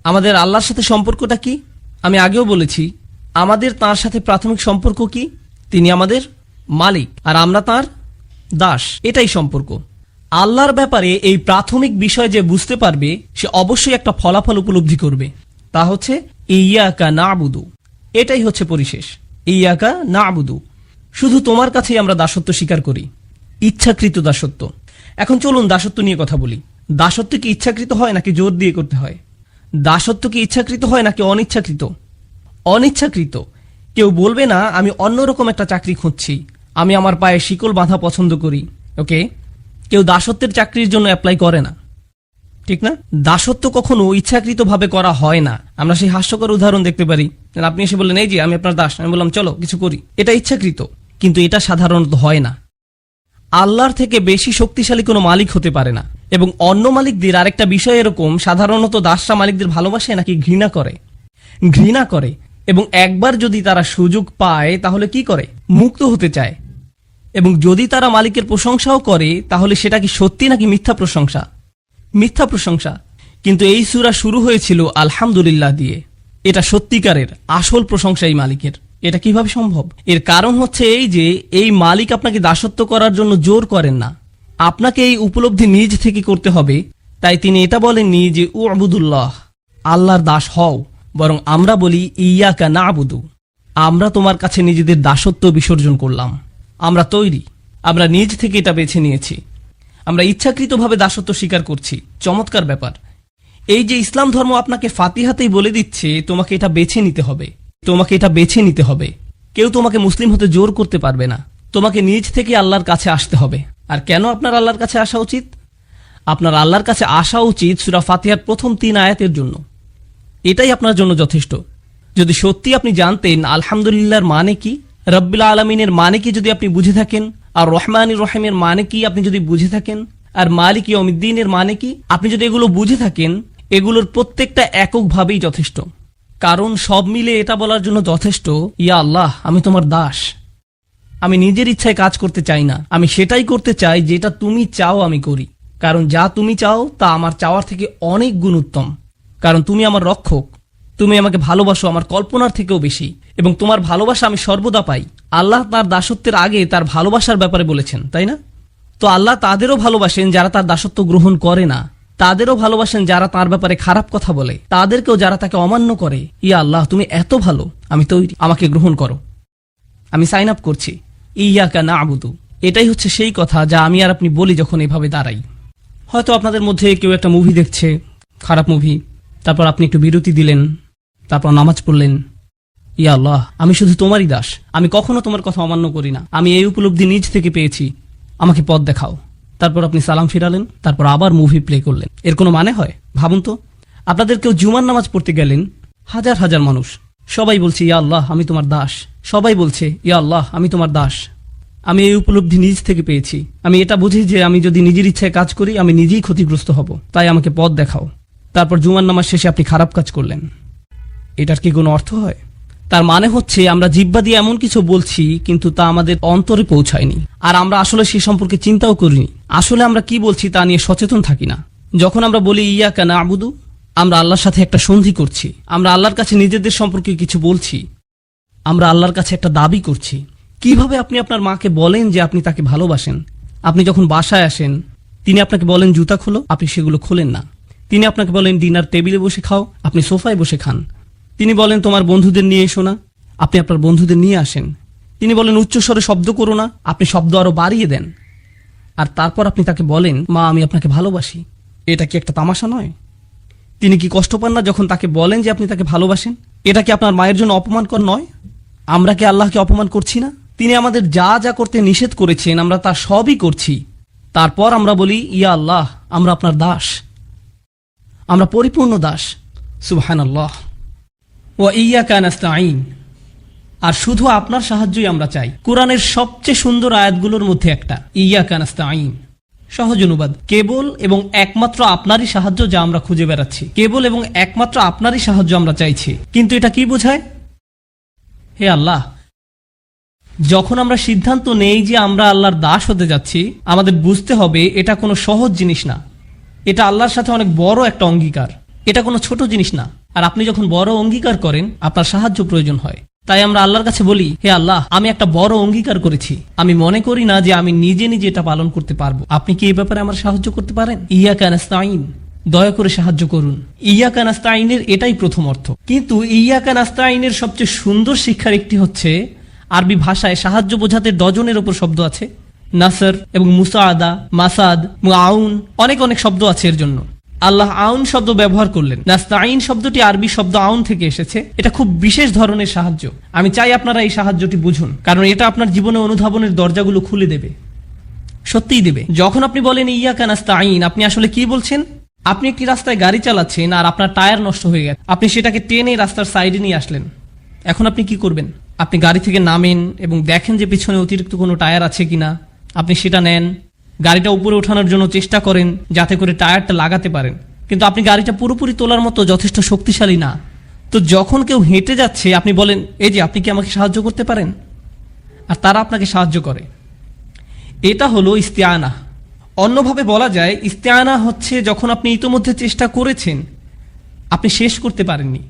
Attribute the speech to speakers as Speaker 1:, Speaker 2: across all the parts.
Speaker 1: আমাদের আল্লাহর সাথে সম্পর্কটা কি? আমি আগেও বলেছি, আমাদের তাঁর সাথে প্রাথমিক সম্পর্ক কি? তিনি আমাদের মালিক আর আমরা তাঁর দাস, এটাই সম্পর্ক। আল্লাহর ব্যাপারে এই প্রাথমিক বিষয় যে বুঝতে পারবে সে অবশ্যই একটা ফলাফল উপলব্ধি করবে, তা হচ্ছে ইয়াকা না'বুদু। এটাই হচ্ছে পরিশেষ, ইয়াকা না'বুদু। শুধু তোমার কাছেই আমরা দাসত্ব স্বীকার করি, ইচ্ছাকৃত দাসত্ব। এখন চলুন দাসত্ব নিয়ে কথা বলি। দাসত্ব কি ইচ্ছাকৃত হয় নাকি জোর দিয়ে করতে হয়? দাসত্ব কি ইচ্ছাকৃত হয় নাকি অনিচ্ছাকৃত? অনিচ্ছাকৃত। কেউ বলবে না আমি অন্যরকম একটা চাকরি খুঁজছি, আমি আমার পায়ে শিকল বাঁধা পছন্দ করি। ওকে, কেউ দাসত্বের চাকরির জন্য অ্যাপ্লাই করে না, ঠিক না? দাসত্ব কখনো ইচ্ছাকৃতভাবে করা হয় না। আমরা সেই হাস্যকর উদাহরণ দেখতে পারি, আপনি এসে বললেন এই যে আমি আপনার দাস, আমি বললাম চলো কিছু করি। এটা ইচ্ছাকৃত, কিন্তু এটা সাধারণত হয় না। আল্লাহর থেকে বেশি শক্তিশালী কোনো মালিক হতে পারে না। এবং অন্য মালিকদের আরেকটা বিষয় এরকম, সাধারণত দাসরা মালিকদের ভালোবাসে নাকি ঘৃণা করে? ঘৃণা করে। এবং একবার যদি তারা সুযোগ পায় তাহলে কি করে? মুক্ত হতে চায়। এবং যদি তারা মালিকের প্রশংসাও করে তাহলে সেটা কি সত্যি নাকি মিথ্যা প্রশংসা? মিথ্যা প্রশংসা। কিন্তু এই সূরা শুরু হয়েছিল আলহামদুলিল্লাহ দিয়ে। এটা সত্যিকারের আসল প্রশংসা এই মালিকের। এটা কিভাবে সম্ভব? এর কারণ হচ্ছে এই যে এই মালিক আপনাকে দাসত্ব করার জন্য জোর করেন না, আপনাকে এই উপলব্ধি নিজ থেকে করতে হবে। তাই তিনি এটা বলেননি যে উ'বুদুল্লাহ, আল্লাহর দাস হও, বরং আমরা বলি ইয়াকা না'বুদু, আমরা তোমার কাছে নিজেদের দাসত্ব বিসর্জন করলাম, আমরা তৈরি, আমরা নিজ থেকে এটা বেছে নিয়েছি, আমরা ইচ্ছাকৃতভাবে দাসত্ব স্বীকার করছি। চমৎকার ব্যাপার। এই যে ইসলাম ধর্ম আপনাকে ফাতিহাতেই বলে দিচ্ছে তোমাকে এটা বেছে নিতে হবে, তোমাকে এটা বেছে নিতে হবে। কেউ তোমাকে মুসলিম হতে জোর করতে পারবে না, তোমাকে নিজ থেকে আল্লাহর কাছে আসতে হবে। আর কেন আপনার আল্লাহর কাছে আসা উচিত? আপনার আল্লাহর কাছে আসা উচিত সূরা ফাতিহার প্রথম 3 আয়াতের জন্য। এটাই আপনার জন্য যথেষ্ট। যদি সত্যি আপনি জানতেন আলহামদুলিল্লাহর মানে কি, রব্বিল আলামিনের মানে কি যদি আপনি বুঝে থাকেন, আর রহমানির রহিমের মানে কি আপনি যদি বুঝে থাকেন, আর মালিক ইয়াউমিদ্দিনের মানে কি আপনি যদি এগুলো বুঝে থাকেন, এগুলোর প্রত্যেকটা এককভাবেই যথেষ্ট। কারণ সব মিলে এটা বলার জন্য যথেষ্ট, ইয়া আল্লাহ আমি তোমার দাস, আমি নিজের ইচ্ছায় কাজ করতে চাই না, আমি সেটাই করতে চাই যেটা তুমি চাও আমি করি। কারণ যা তুমি চাও তা আমার চাওয়ার থেকে অনেক গুণ উত্তম। কারণ তুমি আমার রক্ষক, তুমি আমাকে ভালোবাসো আমার কল্পনার থেকেও বেশি, এবং তোমার ভালোবাসা আমি সর্বদা পাই। আল্লাহ তার দাসত্বের আগে তার ভালোবাসার ব্যাপারে বলেছেন, তাই না? তো আল্লাহ তাদেরও ভালোবাসেন যারা তার দাসত্ব গ্রহণ করে না, তাদেরও ভালোবাসেন যারা তার ব্যাপারে খারাপ কথা বলে, তাদেরকেও যারা তাকে অমান্য করে। ইয়া আল্লাহ তুমি এত ভালো, আমি তৈরি, আমাকে গ্রহণ করো, আমি সাইন আপ করছি। ইয়াকা না'বুদু, এটাই হচ্ছে সেই কথা যা আমি আর আপনি বলি যখন এভাবে দাঁড়াই। হয়তো আপনাদের মধ্যে কেউ একটা মুভি দেখছে, খারাপ মুভি, তারপর আপনি একটু বিরতি দিলেন, তারপর নামাজ পড়লেন, ইয়া আল্লাহ আমি শুধু তোমারই দাস, আমি কখনো তোমার কথা অমান্য করি না, আমি এই উপলব্ধি নিজ থেকে পেয়েছি, আমাকে পথ দেখাও। তারপর আপনি সালাম ফিরালেন, তারপর আবার মুভি প্লে করলেন। এর কোনো মানে হয়? ভাবুন তো, আপনাদের কেউ জুমার নামাজ পড়তে গেলেন, হাজার হাজার মানুষ, সবাই বলছে ইয়া আল্লাহ আমি তোমার দাস, সবাই বলছে ইয়া আল্লাহ আমি তোমার দাস, আমি এই উপলব্ধি নিজ থেকে পেয়েছি, আমি এটা বুঝি যে আমি যদি নিজের ইচ্ছায় কাজ করি আমি নিজেই ক্ষতিগ্রস্ত হব, তাই আমাকে পথ দেখাও। তারপর জুমার নামাজ শেষে আপনি খারাপ কাজ করলেন। এটার কি কোনো অর্থ হয়? তার মানে হচ্ছে আমরা জিহ্বা দিয়ে এমন কিছু বলছি কিন্তু তা আমাদের অন্তরে পৌঁছায়নি, আর আমরা আসলে সে সম্পর্কে চিন্তাও করিনি। আসলে আমরা কি বলছি তা নিয়ে সচেতন থাকি না। যখন আমরা বলি ইয়াকা না'বুদু, আমরা আল্লাহর সাথে একটা সন্ধি করছি, আমরা আল্লাহর কাছে নিজেদের সম্পর্কে কিছু বলছি, আমরা আল্লাহর কাছে একটা দাবি করছি। কিভাবে আপনি আপনার মাকে বলেন যে আপনি তাকে ভালোবাসেন? আপনি যখন বাসায় আসেন তিনি আপনাকে বলেন জুতা খোলো, আপনি সেগুলো খোলেন না। তিনি আপনাকে বলেন ডিনার টেবিলে বসে খাও, আপনি সোফায় বসে খান। তিনি বলেন তোমার বন্ধুদের নিয়ে এসো না, আপনি আপনার বন্ধুদের নিয়ে আসেন। তিনি বলেন উচ্চস্বরে শব্দ করো না, আপনি শব্দ আরো বাড়িয়ে দেন। আর তারপর আপনি তাকে বলেন মা আমি আপনাকে ভালোবাসি। এটা কি একটা তামাশা নয়? তিনি কি কষ্ট পান না যখন তাকে বলেন যে আপনি তাকে ভালোবাসেন? এটা কি আপনার মায়ের জন্য অপমানকর নয়? আমরা কি আল্লাহকে অপমান করছি না? তিনি আমাদের যা যা করতে নিষেধ করেছেন আমরা তা সবই করছি। তারপর আমরা বলি ইয়া আল্লাহ আমরা আপনার দাস, আমরা পরিপূর্ণ দাস। সুবহানাল্লাহ। ওয়া ইয়্যাকা নাস্তাঈন, আর শুধু আপনার সাহায্যই আমরা চাই। কোরআনের সবচেয়ে সুন্দর আয়াতগুলোর মধ্যে একটা, ইয়্যাকা নাস্তাঈন। সহজ অনুবাদ, কেবল এবং একমাত্র আপনারই সাহায্য যা আমরা খুঁজে বেড়াচ্ছি, কেবল এবং একমাত্র আপনারই সাহায্য আমরা চাইছি। কিন্তু এটা কি বোঝায়? হে আল্লাহ, যখন আমরা সিদ্ধান্ত নেই যে আমরা আল্লাহর দাস হতে যাচ্ছি, আমাদের বুঝতে হবে এটা কোনো সহজ জিনিস না, এটা আল্লাহর সাথে অনেক বড় একটা অঙ্গীকার। এটা কোনো ছোট জিনিস না। আর আপনি যখন বড় অঙ্গীকার করেন, আপনার সাহায্য প্রয়োজন হয়। তাই আমরা আল্লাহর কাছে বলি, হে আল্লাহ, আমি একটা বড় অঙ্গীকার করেছি, আমি মনে করি না যে আমি নিজে নিজে এটা পালন করতে পারবো। আপনি কি এই ব্যাপারে আমার সাহায্য করতে পারেন? ইয়াকা নাস্তাইন, দয়া করে সাহায্য করুন। ইয়াকা নাস্তাইনের এটাই প্রথম অর্থ। কিন্তু ইয়াকা নাস্তাইনের সবচেয়ে সুন্দর শিক্ষার একটি হচ্ছে, আরবি ভাষায় সাহায্য বোঝাতে ডজনের ওপর শব্দ আছে। নাসর এবং মুসাআদা, মাসাদ, আউন, অনেক অনেক শব্দ আছে এর জন্য। আল্লাহ আউন শব্দ ব্যবহার করলেন। নাস্তাইন শব্দটি আরবি শব্দ আউন থেকে এসেছে। এটা খুব বিশেষ ধরনের সাহায্য। আমি চাই আপনারা এই সাহায্যটি বুঝুন, কারণ এটা আপনার জীবনে অনুধাবনের দরজাগুলো খুলে দেবে, সত্যিই দেবে। যখন আপনি বলেন ইয়াকা নাস্তাইন, আপনি আসলে কি বলছেন? আপনি একটি রাস্তায় গাড়ি চালাচ্ছেন আর আপনার টায়ার নষ্ট হয়ে গেছে। আপনি সেটাকে টেনে রাস্তার সাইডে নিয়ে আসলেন। এখন আপনি কি করবেন? আপনি গাড়ি থেকে নামেন এবং দেখেন যে পিছনে অতিরিক্ত কোনো টায়ার আছে কিনা। আপনি সেটা নেন, গাড়িটা উপরে ওঠানোর জন্য চেষ্টা করেন যাতে করে টায়ারটা লাগাতে পারেন। কিন্তু আপনি গাড়িটা পুরোপুরি তোলার মতো যথেষ্ট শক্তিশালী না। তো যখন কেউ হেঁটে যাচ্ছে, আপনি বলেন, এই যে আপনি কি আমাকে সাহায্য করতে পারেন? আর তারা আপনাকে সাহায্য করে। এটা হলো ইস্তেআনা। অন্যভাবে বলা যায়, ইস্তেআনা হচ্ছে যখন আপনি ইতোমধ্যে চেষ্টা করেছেন, আপনি শেষ করতে পারেননি,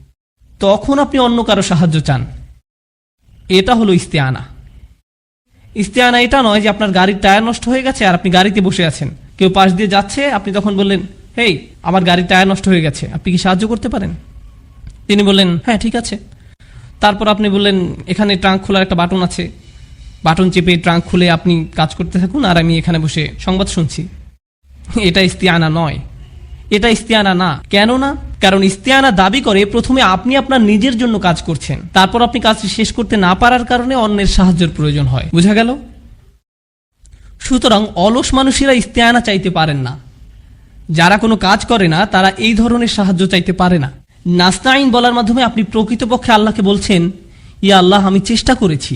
Speaker 1: তখন আপনি অন্য কারো সাহায্য চান। এটা হলো ইস্তেআনা। ইস্তেআনা এটা নয় যে আপনার গাড়ির টায়ার নষ্ট হয়ে গেছে আর আপনি গাড়িতে বসে আছেন, কেউ পাশ দিয়ে যাচ্ছে, আপনি তখন বললেন, হেই, আমার গাড়ির টায়ার নষ্ট হয়ে গেছে, আপনি কি সাহায্য করতে পারেন? তিনি বললেন, হ্যাঁ ঠিক আছে। তারপর আপনি বললেন, এখানে ট্রাঙ্ক খোলার একটা বাটন আছে, বাটন চেপে ট্রাঙ্ক খুলে আপনি কাজ করতে থাকুন আর আমি এখানে বসে সংবাদ শুনছি। এটা ইস্তেআনা নয়, এটা ইস্তেআনা না। কেন না? কারণ ইস্তেআনা দাবি করে প্রথমে আপনি আপনার নিজের জন্য কাজ করছেন, তারপর আপনি কাজটি শেষ করতে না পারার কারণে অন্যের সাহায্যের প্রয়োজন হয়। বোঝা গেল? সুতরাং অলস মানুষেরা ইস্তেআনা চাইতে পারেন না। যারা কোনো কাজ করে না তারা এই ধরনের সাহায্য চাইতে পারে না। নাস্তাইন বলার মাধ্যমে আপনি প্রকৃতপক্ষে আল্লাহকে বলছেন, ইয়া আল্লাহ, আমি চেষ্টা করেছি,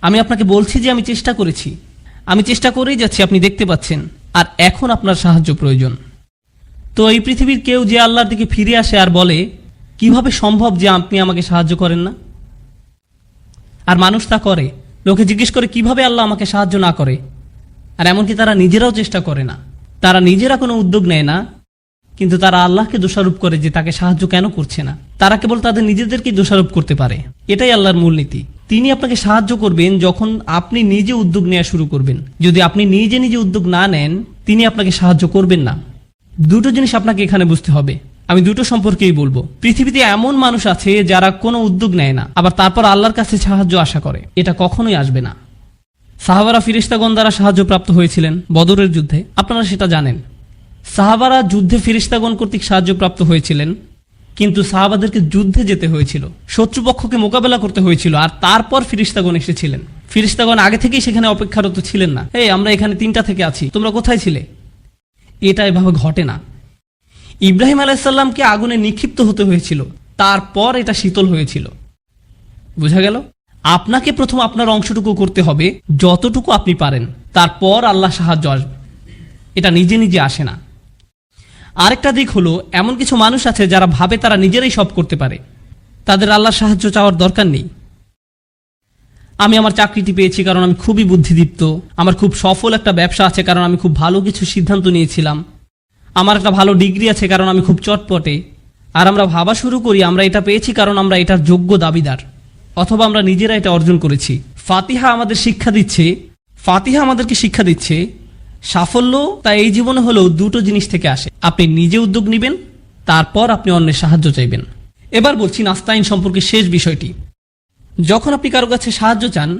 Speaker 1: আমি আপনাকে বলছি যে আমি চেষ্টা করেছি, আমি চেষ্টা করেই যাচ্ছি, আপনি দেখতে পাচ্ছেন, আর এখন আপনার সাহায্য প্রয়োজন। তো এই পৃথিবীর কেউ যে আল্লাহর দিকে ফিরে আসে আর বলে, কিভাবে সম্ভব যে আপনি আমাকে সাহায্য করেন না? আর মানুষ তা করে। লোকে জিজ্ঞেস করে, কিভাবে আল্লাহ আমাকে সাহায্য না করে? আর এমনকি তারা নিজেরাও চেষ্টা করে না, তারা নিজেরা কোনো উদ্যোগ নেয় না, কিন্তু তারা আল্লাহকে দোষারোপ করে যে তাকে সাহায্য কেন করছে না। তারা কেবল তাদের নিজেদেরকে দোষারোপ করতে পারে। এটাই আল্লাহর মূলনীতি। তিনি আপনাকে সাহায্য করবেন যখন আপনি নিজে উদ্যোগ নেওয়া শুরু করবেন। যদি আপনি নিজে নিজে উদ্যোগ না নেন, তিনি আপনাকে সাহায্য করবেন না। দুটো জিনিস আপনাকে এখানে বুঝতে হবে। আমি দুটো সম্পর্কেই বলবো। পৃথিবীতে এমন মানুষ আছে যারা কোনো উদ্যোগ নেয় না, আবার তারপর আল্লাহর কাছে সাহায্য আশা করে। এটা কখনোই আসবে না। সাহাবারা ফিরিস্তাগণ দ্বারা সাহায্য প্রাপ্ত হয়েছিলেন বদরের যুদ্ধে, আপনারা সেটা জানেন। সাহাবারা যুদ্ধে ফিরিস্তাগণ কর্তৃক সাহায্য প্রাপ্ত হয়েছিলেন, কিন্তু সাহাবাদেরকে যুদ্ধে যেতে হয়েছিল, শত্রুপক্ষকে মোকাবেলা করতে হয়েছিল, আর তারপর ফিরিস্তাগণ এসেছিলেন। ফিরিস্তাগণ আগে থেকেই সেখানে অপেক্ষারত ছিলেন না। এই আমরা এখানে 3টা থেকে আছি, তোমরা কোথায় ছিলে? এটা এভাবে ঘটে না। ইব্রাহিম আলাইহিসসালামকে আগুনে নিক্ষিপ্ত হতে হয়েছিল, তারপর এটা শীতল হয়েছিল। বোঝা গেল? আপনাকে প্রথম আপনার অংশটুকু করতে হবে, যতটুকু আপনি পারেন, তারপর আল্লাহ সাহায্য আসবে। এটা নিজে নিজে আসে না। আরেকটা দিক হলো, এমন কিছু মানুষ আছে যারা ভাবে তারা নিজেরাই সব করতে পারে, তাদের আল্লাহর সাহায্য চাওয়ার দরকার নেই। আমি আমার চাকরিটি পেয়েছি কারণ আমি খুবই বুদ্ধিদীপ্ত, আমার খুব সফল একটা ব্যবসা আছে কারণ আমি খুব ভালো কিছু সিদ্ধান্ত নিয়েছিলাম, আমার একটা ভালো ডিগ্রি আছে কারণ আমি খুব চটপটে। আর আমরা ভাবা শুরু করি আমরা এটা পেয়েছি কারণ আমরা এটার যোগ্য দাবিদার, অথবা আমরা নিজেরা এটা অর্জন করেছি। ফাতিহা আমাদেরকে শিক্ষা দিচ্ছে সাফল্য তা এই জীবনে হলেও দুটো জিনিস থেকে আসে। আপনি নিজে উদ্যোগ নেবেন, তারপর আপনি অন্যের সাহায্য চাইবেন। এবার বলছি নাস্তাইন সম্পর্কে শেষ বিষয়টি। যখন আপনি কারো কাছে সাহায্য চান,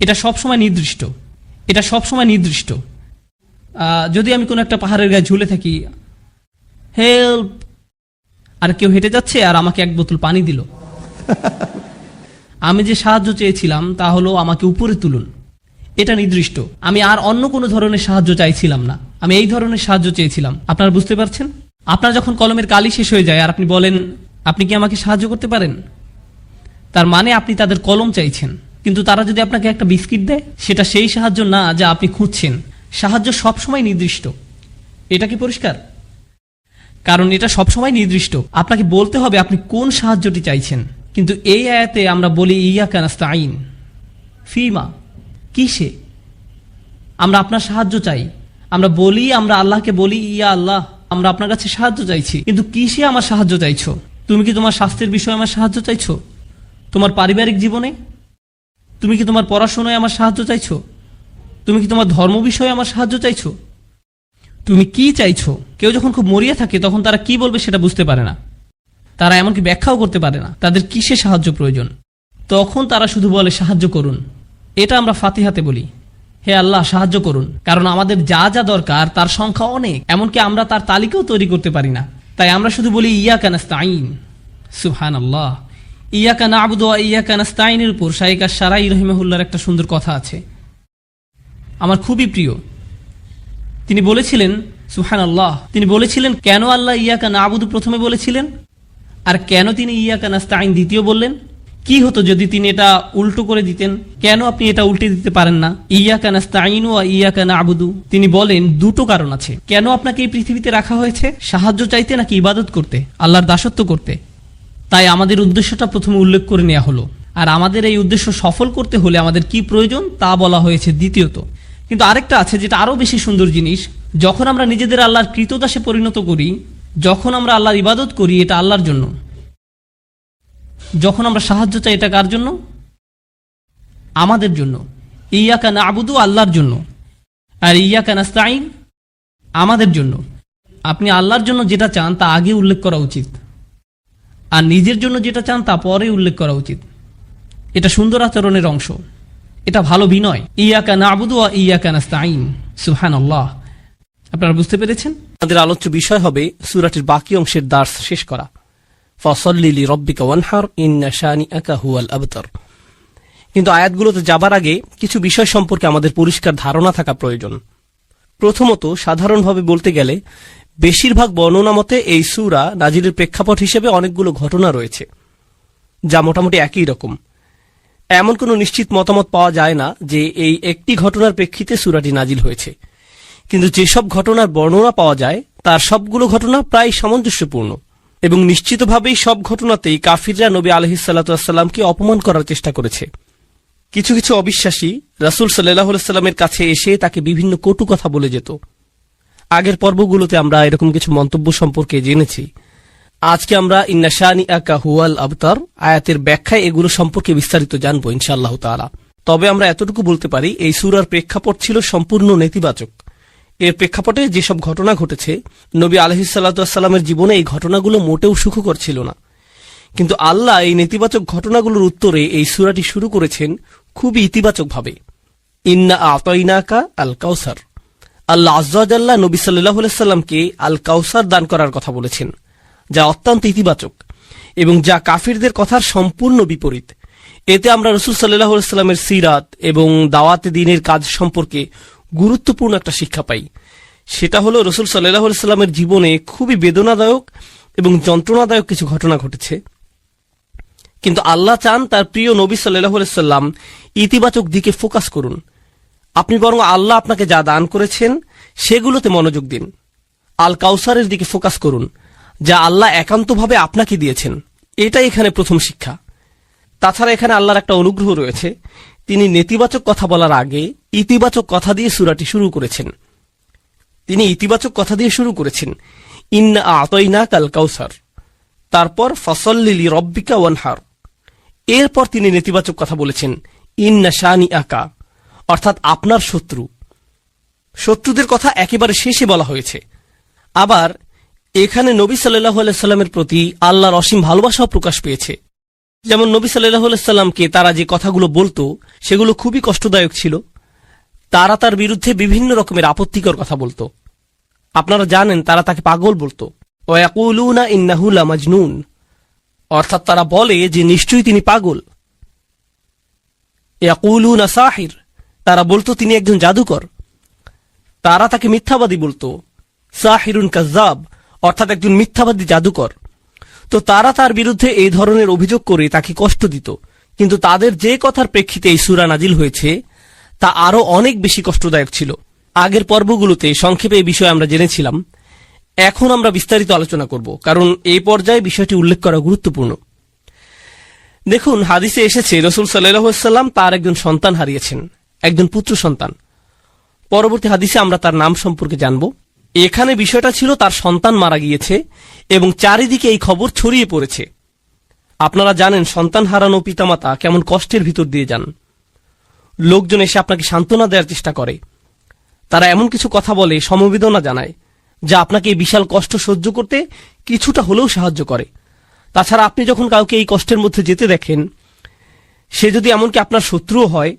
Speaker 1: এটা সবসময় নির্দিষ্ট। যদি আমি কোনো একটা পাহাড়ের গায়ে ঝুলে থাকি, হেল্প, আর কেউ হেঁটে যাচ্ছে আর আমাকে 1 বোতল পানি দিল, আমি যে সাহায্য চেয়েছিলাম তা হলো আমাকে উপরে তুলুন। এটা নির্দিষ্ট। আমি আর অন্য কোনো ধরনের সাহায্য চাইছিলাম না, আমি এই ধরনের সাহায্য চেয়েছিলাম। আপনারা বুঝতে পারছেন? আপনার যখন কলমের কালি শেষ হয়ে যায় আর আপনি বলেন, আপনি কি আমাকে সাহায্য করতে পারেন, তার মানে আপনি তাদের কলম চাইছেন। কিন্তু তারা যদি আপনাকে একটা বিস্কিট দেয়, সেটা সেই সাহায্য না যা আপনি খুঁজছেন। সাহায্য সবসময় নির্দিষ্ট। এটা কি পরিষ্কার? কারণ এটা সবসময় নির্দিষ্ট। আপনাকে বলতে হবে আপনি কোন সাহায্যটি চাইছেন। কিন্তু এই আয়াতে আমরা বলি ইয়াকা নাস্তাইন, ফিমা, কিসে? আমরা আপনার সাহায্য চাই। আমরা আল্লাহকে বলি, ইয়া আল্লাহ, আমরা আপনার কাছে সাহায্য চাইছি, কিন্তু কিসে আমার সাহায্য চাইছো? তুমি কি তোমার স্বাস্থ্যের বিষয়ে আমার সাহায্য চাইছো? তোমার পারিবারিক জীবনে? তুমি কি তোমার পড়াশোনায় আমার সাহায্য চাইছো? তুমি কি তোমার ধর্ম বিষয়ে আমার সাহায্য চাইছো? তুমি কি চাইছো? কেউ যখন খুব মরিয়া থাকে তখন তারা কি বলবে সেটা বুঝতে পারে না, তারা এমনকি ব্যাখ্যাও করতে পারে না তাদের কিসে সাহায্য প্রয়োজন। তখন তারা শুধু বলে সাহায্য করুন। এটা আমরা ফাতিহাতে বলি, হে আল্লাহ সাহায্য করুন, কারণ আমাদের যা যা দরকার তার সংখ্যা অনেক, এমনকি আমরা তার তালিকাও তৈরি করতে পারি না। তাই আমরা শুধু বলি ইয়াকা নাস্তাইন। সুবহানাল্লাহ। ইয়াকা না'বুদু ওয়া ইয়াকা নাস্তাইনের উপর শাইখ আশ-শারাই রাহিমাহুল্লাহর একটা সুন্দর কথা আছে, আমার খুবই প্রিয়। তিনি বলেছিলেন, সুবহানাল্লাহ, তিনি বলেছিলেন কেন আল্লাহ ইয়াকা না'বুদু প্রথমে বলেছিলেন আর কেন তিনি ইয়াকা নাস্তাইন দ্বিতীয় বললেন। কি হতো যদি তিনি এটা উল্টো করে দিতেন? কেন আপনি এটা উল্টে দিতে পারেন না, ইয়াকা নাস্তাইনু ওয়া ইয়াকা না'বুদু? তিনি বলেন দুটো কারণ আছে কেন আপনাকে এই পৃথিবীতে রাখা হয়েছে, সাহায্য চাইতে নাকি ইবাদত করতে, আল্লাহর দাসত্ব করতে। তাই আমাদের উদ্দেশ্যটা প্রথমে উল্লেখ করে নেওয়া হলো, আর আমাদের এই উদ্দেশ্য সফল করতে হলে আমাদের কি প্রয়োজন তা বলা হয়েছে দ্বিতীয়ত। কিন্তু আরেকটা আছে যেটা আরো বেশি সুন্দর জিনিস, যখন আমরা নিজেদের আল্লাহর কৃতদাসে পরিণত করি, যখন আমরা আল্লাহর ইবাদত করি এটা আল্লাহর জন্য, যখন আমরা সাহায্য চাই এটা কার জন্য? আমাদের জন্য। ইয়াকা না'বুদু আল্লাহর জন্য, আর ইয়াকা নাস্তাইন আমাদের জন্য। আপনি আল্লাহর জন্য যেটা চান তা আগে উল্লেখ করা উচিত, আর নিজের জন্য যেটা চান তা পরে উল্লেখ করা উচিত। এটা সুন্দর আচরণের অংশ, এটা ভালো বিনয়। ইয়াকা না'বুদু ওয়া ইয়াকা নাস্তাইন। সুবহানাল্লাহ। আপনারা বুঝতে পেরেছেন? আমাদের আলোচ্য বিষয় হবে সূরাটির বাকি অংশের দার্স শেষ করা। ফাসাল্লি লিরাব্বিকা ওয়ানহার ইন্না শানিআকা হুয়াল আবতার। কিন্তু আয়াতগুলোতে যাবার আগে কিছু বিষয় সম্পর্কে আমাদের পরিষ্কার ধারণা থাকা প্রয়োজন। প্রথমত, সাধারণভাবে বলতে গেলে বেশিরভাগ বর্ণনা মতে এই সূরা নাজিলের প্রেক্ষাপট হিসেবে অনেকগুলো ঘটনা রয়েছে যা মোটামুটি একই রকম। এমন কোনো নিশ্চিত মতামত পাওয়া যায় না যে এই একটি ঘটনার প্রেক্ষিতে সূরাটি নাজিল হয়েছে, কিন্তু যেসব ঘটনার বর্ণনা পাওয়া যায় তার সবগুলো ঘটনা প্রায় সামঞ্জস্যপূর্ণ, এবং নিশ্চিতভাবেই সব ঘটনাতেই কাফিররা নবী আলাইহিস সালাতু ওয়াস সালামকে অপমান করার চেষ্টা করেছে। কিছু কিছু অবিশ্বাসী রাসূল সাল্লাল্লাহু আলাইহি ওয়াসাল্লামের কাছে এসে তাকে বিভিন্ন কটু কথা বলে যেত। আগের পর্বগুলোতে আমরা এরকম কিছু মন্তব্য সম্পর্কে জেনেছি। আজকে আমরা ইন্না শানিআকা হুয়াল আবতার আয়াতের ব্যাখ্যায় এগুলো সম্পর্কে বিস্তারিত জানবো ইনশাআল্লাহ তাআলা। তবে আমরা এতটুকু বলতে পারি এই সূরার প্রেক্ষাপট ছিল সম্পূর্ণ নেতিবাচক। এর প্রেক্ষাপটে যেসব ঘটনা ঘটেছে, নবী আলাইহিস সালাতু ওয়াস সালামের জীবনে এই ঘটনাগুলো মোটেও সুখকর ছিল না। কিন্তু আল্লাহ এই নেতিবাচক ঘটনাগুলোর উত্তরে এই সূরাটি শুরু করেছেন খুবই ইতিবাচকভাবে। ইন্না আতাইনাকা আল কাউসার। আল্লাহ আযজা ওয়া জাল্লা নবী সাল্লাল্লাহু আলাইহি ওয়াসাল্লামকে আল কাউসার দান করার কথা বলেছেন, যা অত্যন্ত ইতিবাচক এবং যা কাফিরদের কথার সম্পূর্ণ বিপরীত। এতে আমরা রাসূল সাল্লাল্লাহু আলাইহি ওয়াসাল্লামের সিরাত এবং দাওয়াতে দ্বীনের কাজ সম্পর্কে গুরুত্বপূর্ণ একটা শিক্ষা পাই। সেটা হলো রাসূল সাল্লাল্লাহু আলাইহি ওয়াসাল্লামের জীবনে খুবই বেদনাদায়ক এবং যন্ত্রণাদায়ক কিছু ঘটনা ঘটেছে, কিন্তু আল্লাহ চান তার প্রিয় নবী সাল্লাল্লাহু আলাইহি ওয়াসাল্লাম ইতিবাচক দিকে ফোকাস করুন। আপনি বরং আল্লাহ আপনাকে যা দান করেছেন সেগুলোতে মনোযোগ দিন। আল কাউসারের দিকে ফোকাস করুন, যা আল্লাহ একান্তভাবে আপনাকে দিয়েছেন। এটাই এখানে প্রথম শিক্ষা। তাছাড়া এখানে আল্লাহর একটা অনুগ্রহ রয়েছে, তিনি নেতিবাচক কথা বলার আগে ইতিবাচক কথা দিয়ে সূরাটি শুরু করেছেন। তিনি ইতিবাচক কথা দিয়ে শুরু করেছেন, ইন্না আতাইনাকা আল কাউসার, তারপর ফাসাল্লি লিরাব্বিকা ওয়ানহার। এরপর তিনি নেতিবাচক কথা বলেছেন, ইন্না শানিআকা, অর্থাৎ আপনার শত্রু। শত্রুদের কথা একেবারে শেষে বলা হয়েছে। আবার এখানে নবী সাল্লাল্লাহু আলাইহি ওয়াসাল্লামের প্রতি আল্লাহর অসীম ভালোবাসাও প্রকাশ পেয়েছে। যেমন নবী সাল্লাল্লাহু আলাইহি ওয়াসাল্লামকে তারা যে কথাগুলো বলতো সেগুলো খুবই কষ্টদায়ক ছিল। তারা তার বিরুদ্ধে বিভিন্ন রকমের আপত্তিকর কথা বলতো। আপনারা জানেন তারা তাকে পাগল বলতো। ওয়া ইয়াকুলুনা ইন্নাহু লামাজনুন, অর্থাৎ তারা বলে যে নিশ্চয়ই তিনি পাগল। ইয়াকুলুনা সাহির, তারা বলতো তিনি একজন জাদুকর। তারা তাকে মিথ্যাবাদী বলতো, সাহিরুন কাজ্জাব, অর্থাৎ একজন মিথ্যাবাদী জাদুকর। তো তারা তার বিরুদ্ধে এই ধরনের অভিযোগ করে তাকে কষ্ট দিত। কিন্তু তাদের যে কথার প্রেক্ষিতে এই সূরা নাজিল হয়েছে তা আরো অনেক বেশি কষ্টদায়ক ছিল। আগের পর্বগুলোতে সংক্ষেপে এই বিষয়ে আমরা জেনেছিলাম। এখন আমরা বিস্তারিত আলোচনা করব, কারণ এই পর্যায়ে বিষয়টি উল্লেখ করা গুরুত্বপূর্ণ। দেখুন, হাদিসে এসেছে রাসূল সাল্লাল্লাহু আলাইহি ওয়াসাল্লাম তার একজন সন্তান হারিয়েছেন, একজন পুত্র সন্তান। পরবর্তী হাদিসে আমরা তার নাম সম্পর্কে জানব। এখানে বিষয়টা ছিল তার সন্তান মারা গিয়েছে এবং চারিদিকে এই খবর ছড়িয়ে পড়েছে। আপনারা জানেন সন্তান হারানো পিতামাতা কেমন কষ্টের ভিতর দিয়ে যান। লোকজন এসে আপনাকে সান্ত্বনা দেওয়ার চেষ্টা করে, তারা এমন কিছু কথা বলে, সমবেদনা জানায়, যা আপনাকে এই বিশাল কষ্ট সহ্য করতে কিছুটা হলেও সাহায্য করে। তাছাড়া আপনি যখন কাউকে এই কষ্টের মধ্যে যেতে দেখেন, সে যদি এমনকি আপনার শত্রুও হয়,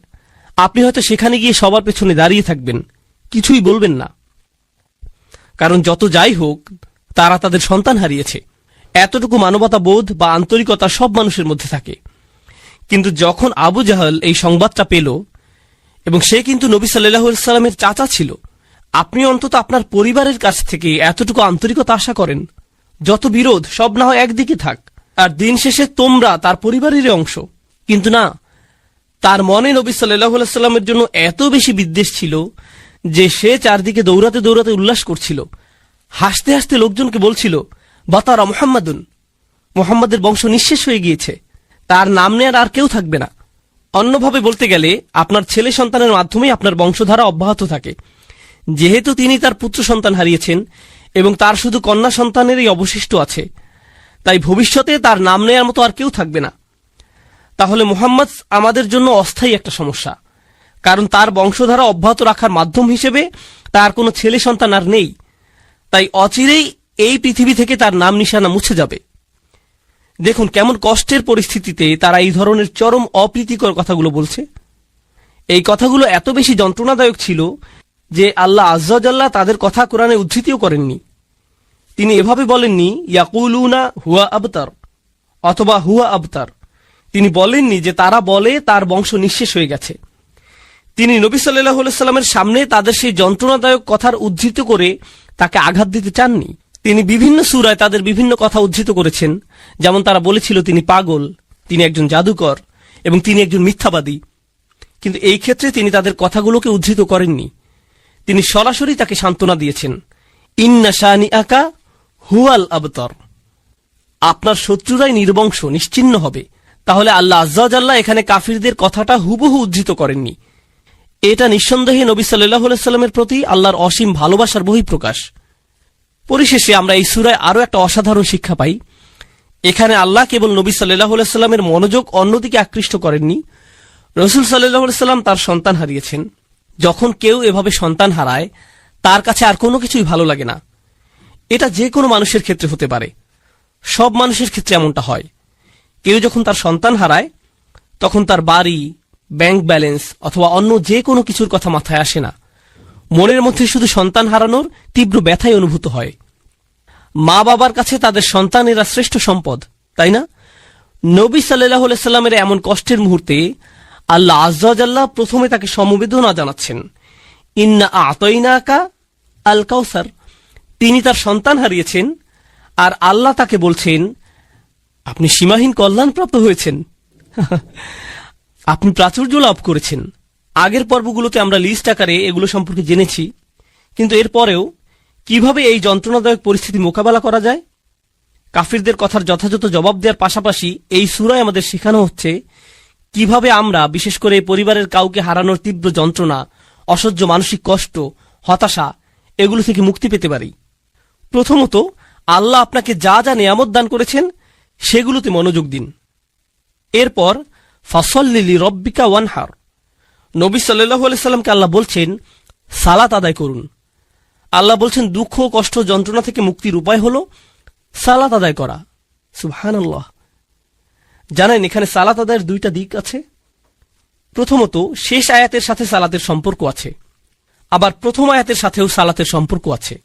Speaker 1: আপনি হয়তো সেখানে গিয়ে সবার পেছনে দাঁড়িয়ে থাকবেন, কিছুই বলবেন না। কারণ যত যাই হোক, তারা তাদের সন্তান হারিয়েছে। এতটুকু মানবতা বোধ বা আন্তরিকতা সব মানুষের মধ্যে থাকে। কিন্তু যখন আবু জাহল এই সংবাদটা পেল, এবং সে কিন্তু নবী সাল্লাল্লাহু আলাইহি সাল্লামের চাচা ছিল, আপনি অন্তত আপনার পরিবারের কাছ থেকে এতটুকু আন্তরিকতা আশা করেন। যত বিরোধ সব না হয় একদিকে থাক, আর দিন শেষে তোমরা তার পরিবারেরই অংশ। কিন্তু না, তার মনে নবী সাল্লাল্লাহু আলাইহি সাল্লামের জন্য এত বেশি বিদ্বেষ ছিল যে সে চারদিকে দৌড়াতে দৌড়াতে উল্লাস করছিল, হাসতে হাসতে লোকজনকে বলছিল, বাতারা মুহাম্মাদুন, মুহাম্মাদের বংশ নিঃশেষ হয়ে গিয়েছে, তার নাম নেয়ার আর কেউ থাকবে না। অন্যভাবে বলতে গেলে আপনার ছেলে সন্তানের মাধ্যমেই আপনার বংশধারা অব্যাহত থাকে। যেহেতু তিনি তার পুত্র সন্তান হারিয়েছেন এবং তার শুধু কন্যা সন্তানেরই অবশিষ্ট আছে, তাই ভবিষ্যতে তার নাম নেয়ার মতো আর কেউ থাকবে না। তাহলে মুহাম্মদ আমাদের জন্য অস্থায়ী একটা সমস্যা, কারণ তার বংশধারা অব্যাহত রাখার মাধ্যম হিসেবে তার কোনো ছেলে সন্তান আর নেই। তাই অচিরেই এই পৃথিবী থেকে তার নাম নিশানা মুছে যাবে। দেখুন কেমন কষ্টের পরিস্থিতিতে তারা এই ধরনের চরম অপ্রীতিকর কথাগুলো বলছে। এই কথাগুলো এত বেশি যন্ত্রণাদায়ক ছিল যে আল্লাহ আজ্জা ওয়া জাল্লা তাদের কথা কোরআনে উদ্ধৃতিও করেননি। তিনি এভাবে বলেননি ইয়াকুলুনা হুয়া আবতার অথবা হুয়া আবতার। তিনি বলেননি যে তারা বলে তার বংশ নিঃশেষ হয়ে গেছে। তিনি নবী সাল্লাল্লাহু আলাইহি সাল্লামের সামনে তাদের সেই যন্ত্রণাদায়ক কথার উদ্ধৃত করে তাকে আঘাত দিতে চাননি। তিনি বিভিন্ন সূরায় তাদের বিভিন্ন কথা উদ্ধৃত করেছেন, যেমন তারা বলেছিল তিনি পাগল, তিনি একজন জাদুকর এবং তিনি একজন মিথ্যাবাদী। কিন্তু এই ক্ষেত্রে তিনি তাদের কথাগুলোকে উদ্ধৃত করেননি। তিনি সরাসরি তাকে সান্ত্বনা দিয়েছেন, ইন্না শানিআকা হুয়াল আবতার, আপনার শত্রুরাই নির্বংশ নিশ্চিহ্ন হবে। তাহলে আল্লাহ আজ্জা ওয়া জাল্লা এখানে কাফিরদের কথাটা হুবহু উদ্ধৃত করেননি। এটা নিঃসন্দেহে নবী সাল্লাল্লাহু আলাইহি সাল্লামের প্রতি আল্লাহর অসীম ভালোবাসার বহিঃপ্রকাশ। পরিশেষে আমরা এই সূরায় আরো একটা অসাধারণ শিক্ষা পাই। এখানে আল্লাহ কেবল নবী সাল্লাল্লাহু আলাইহি সাল্লামের মনোযোগ অন্যদিকে আকৃষ্ট করেননি। রাসূল সাল্লাল্লাহু আলাইহি সাল্লাম তার সন্তান হারিয়েছেন। যখন কেউ এভাবে সন্তান হারায়, তার কাছে আর কোনো কিছুই ভালো লাগে না। এটা যে কোনো মানুষের ক্ষেত্রে হতে পারে, সব মানুষের ক্ষেত্রে এমনটা হয়। কেউ যখন তার সন্তান হারায়, তখন তার বাড়ি, ব্যাংক ব্যালেন্স অথবা অন্য যে কোনো কিছুর কথা মাথায় আসে না। মনের মধ্যে শুধু সন্তান হারানোর তীব্র ব্যথাই অনুভূত হয়। মা বাবার কাছে তাদের সন্তানেরা শ্রেষ্ঠ সম্পদ, তাই না? নবী সাল্লাল্লাহু আলাইহি সাল্লামের এমন কষ্টের মুহূর্তে আল্লাহ আজ্জা ওয়া জাল্লা প্রথমে তাকে সমবেদনা জানাচ্ছেন, ইন্না আ'তাইনাকা আল কাউসার। তিনি তার সন্তান হারিয়েছেন আর আল্লাহ তাকে বলছেন, আপনি সীমাহীন কল্যাণপ্রাপ্ত হয়েছেন, আপনি প্রাচুর্য লাভ করেছেন। আগের পর্বগুলোতে আমরা লিস্ট আকারে এগুলো সম্পর্কে জেনেছি, কিন্তু এরপরেও কিভাবে এই যন্ত্রণাদায়ক পরিস্থিতি মোকাবেলা করা যায়, কাফিরদের কথার যথাযথ জবাব দেওয়ার পাশাপাশি এই সূরায় আমাদের শেখানো হচ্ছে কিভাবে আমরা বিশেষ করে পরিবারের কাউকে হারানোর তীব্র যন্ত্রণা, অসহ্য মানসিক কষ্ট, হতাশা এগুলো থেকে মুক্তি পেতে পারি। প্রথমত, আল্লাহ আপনাকে যা যা নিয়ামত দান করেছেন সেগুলোতে মনোযোগ দিন। এরপর ফাসল্লি লিরাব্বিকা ওয়ানহার, নবী সাল্লাল্লাহু আলাইহি সাল্লামকে আল্লাহ বলছেন সালাত আদায় করুন। আল্লাহ বলছেন দুঃখ, কষ্ট, যন্ত্রণা থেকে মুক্তির উপায় হলো সালাত আদায় করা। সুবহানাল্লাহ। জানেন এখানে সালাত আদায়ের দুইটা দিক আছে। প্রথমত, শেষ আয়াতের সাথে সালাতের সম্পর্ক আছে, আবার প্রথম আয়াতের সাথেও সালাতের সম্পর্ক আছে।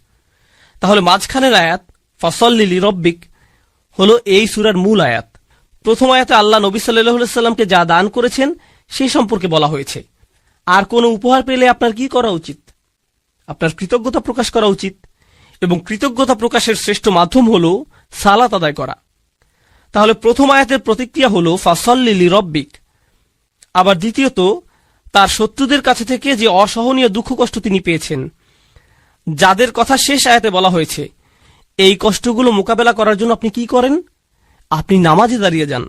Speaker 1: তাহলে মাঝখানের আয়াত ফাসল্লি লিরাব্বিক হলো এই সূরার মূল আয়াত। প্রথম আয়াতে আল্লাহ নবী সাল্লাল্লাহু আলাইহি সাল্লামকে যা দান করেছেন সেই সম্পর্কে বলা হয়েছে। আর কোনো উপহার পেলে আপনার কি করা উচিত? আপনার কৃতজ্ঞতা প্রকাশ করা উচিত, এবং কৃতজ্ঞতা প্রকাশের শ্রেষ্ঠ মাধ্যম হলো সালাত আদায় করা। তাহলে প্রথম আয়াতের প্রতিক্রিয়া হলো ফাসল্লি লিরাব্বিক। আবার দ্বিতীয়ত, তার শত্রুদের কাছে থেকে যে অসহনীয় দুঃখ কষ্ট তিনি পেয়েছেন, যাদের কথা শেষ আয়াতে বলা হয়েছে, এই কষ্টগুলো মোকাবেলা করার জন্য আপনি কি করেন? আপনি নামাজে দাঁড়িয়ে যান।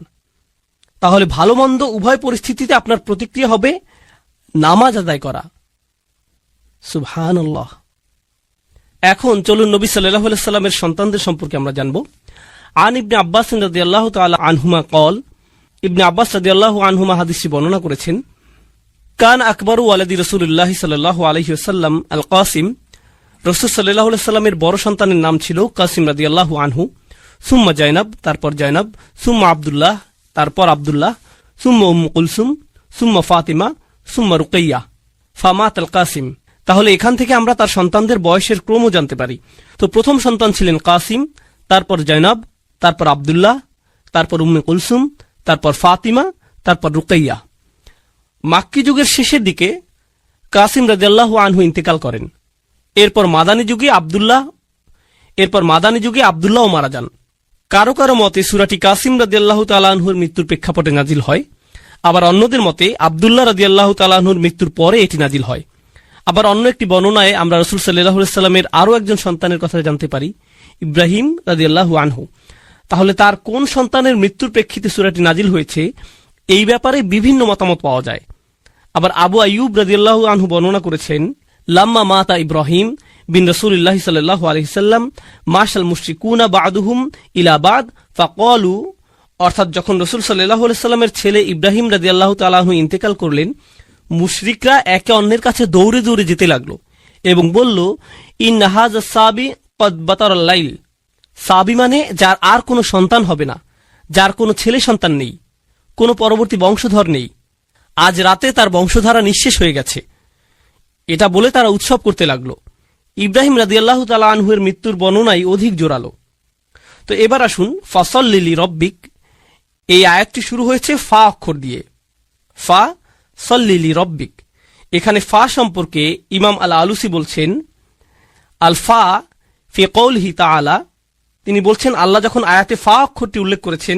Speaker 1: তাহলে ভালো মন্দ উভয় পরিস্থিতিতে আপনার প্রতিক্রিয়া হবে নামাজ আদায় করা। সুবহানাল্লাহ।
Speaker 2: এখন চলুন নবী সাল্লাল্লাহু আলাইহি সাল্লামের সন্তানদের সম্পর্কে আমরা জানব। আন ইবনে আব্বাস রাদিয়াল্লাহু তাআলা আনহুমা কল, ইবনে আব্বাস রাদিয়াল্লাহু আনহুমা হাদিসটি বর্ণনা করেছেন, কান আকবরু ওয়ালাদি রাসূলুল্লাহ সাল্লাল্লাহু আলাইহি ওয়াসাল্লাম আল কাসিম, রাসূল সাল্লাল্লাহু আলাইহি সাল্লামের বড় সন্তানের নাম ছিল কাসিম রাদিয়াল্লাহু আনহু, সুম্মা জাইনাব, তারপর জাইনাব, সুম্মা আব্দুল্লাহ, তারপর আব্দুল্লাহ, সুম্মা উম্মু কুলসুম, সুম্মা ফাতিমা, সুম্মা রুকাইয়া, ফামাত আল কাসিম। তাহলে এখান থেকে আমরা তার সন্তানদের বয়সের ক্রমও জানতে পারি। তো প্রথম সন্তান ছিলেন কাসিম, তারপর জাইনাব, তারপর আব্দুল্লাহ, তারপর উম্মে কুলসুম, তারপর ফাতিমা, তারপর রুকাইয়া। মাক্কি যুগের শেষের দিকে কাসিম রাদিয়াল্লাহু আনহু ইন্তেকাল করেন। এরপর মাদানী যুগে আব্দুল্লাহও মারা যান। কারো কারো মতে সূরাটি কাসিম রাদিয়াল্লাহু তাআলা আনহুর মৃত্যুর প্রেক্ষাপটে নাজিল হয়, আবার অন্যদের মতে আব্দুল্লাহ রাদিয়াল্লাহু তাআলা আনহুর মৃত্যুর পরে এটি নাজিল হয়। আবার অন্য একটি বর্ণনায় আমরা রাসূল সাল্লাল্লাহু আলাইহি সাল্লামের আরও একজন সন্তানের কথা জানতে পারি, ইব্রাহিম রাদিয়াল্লাহু আনহু। তাহলে তার কোন সন্তানের মৃত্যুর প্রেক্ষিতে সূরাটি নাজিল হয়েছে, এই ব্যাপারে বিভিন্ন মতামত পাওয়া যায়। আবার আবু আইয়ুব রাদিয়াল্লাহু আনহু বর্ণনা করেছেন, লাম্মা মাতা ইব্রাহিম বিন রাসূলিল্লাহ সাল্লাল্লাহু আলাইহি সাল্লাম মাশাল মুশরিকুনা বা'দুহুম ইলা বা'দ ফাকালু, অর্থাৎ যখন রাসূল সাল্লাল্লাহু আলাইহি সাল্লামের ছেলে ইব্রাহিম রাদিয়াল্লাহু তাআলা আনহু ইন্তেকাল করলেন, মুশরিকরা একে অন্যের কাছে দৌড়ে দৌড়ে যেতে লাগলো এবং বলল, ইন্না হাযা সাবি কদ বাতারাল লাইল। সাবি মানে যার আর কোনো সন্তান হবে না, যার কোনো ছেলে সন্তান নেই, কোনো পরবর্তী বংশধর নেই, আজ রাতে তার বংশধারা নিঃশেষ হয়ে গেছে। এটা বলে তারা উৎসব করতে লাগলো। ইব্রাহিম রাদিয়াল্লাহু তাআলা আনহুর মৃত্যুর বর্ণনাই অধিক জোরালো। তো এবার আসুন, ফাসল্লি লিরব্বিক, এই আয়াতটি শুরু হয়েছে ফা অক্ষর দিয়ে। ফা সল্লি লিরব্বিক। এখানে ফা সম্পর্কে ইমাম আল আলুসি বলছেন, আল ফা ফি কওলিহি তাআলা, তিনি বলছেন আল্লাহ যখন আয়াতে ফা অক্ষরটি উল্লেখ করেছেন,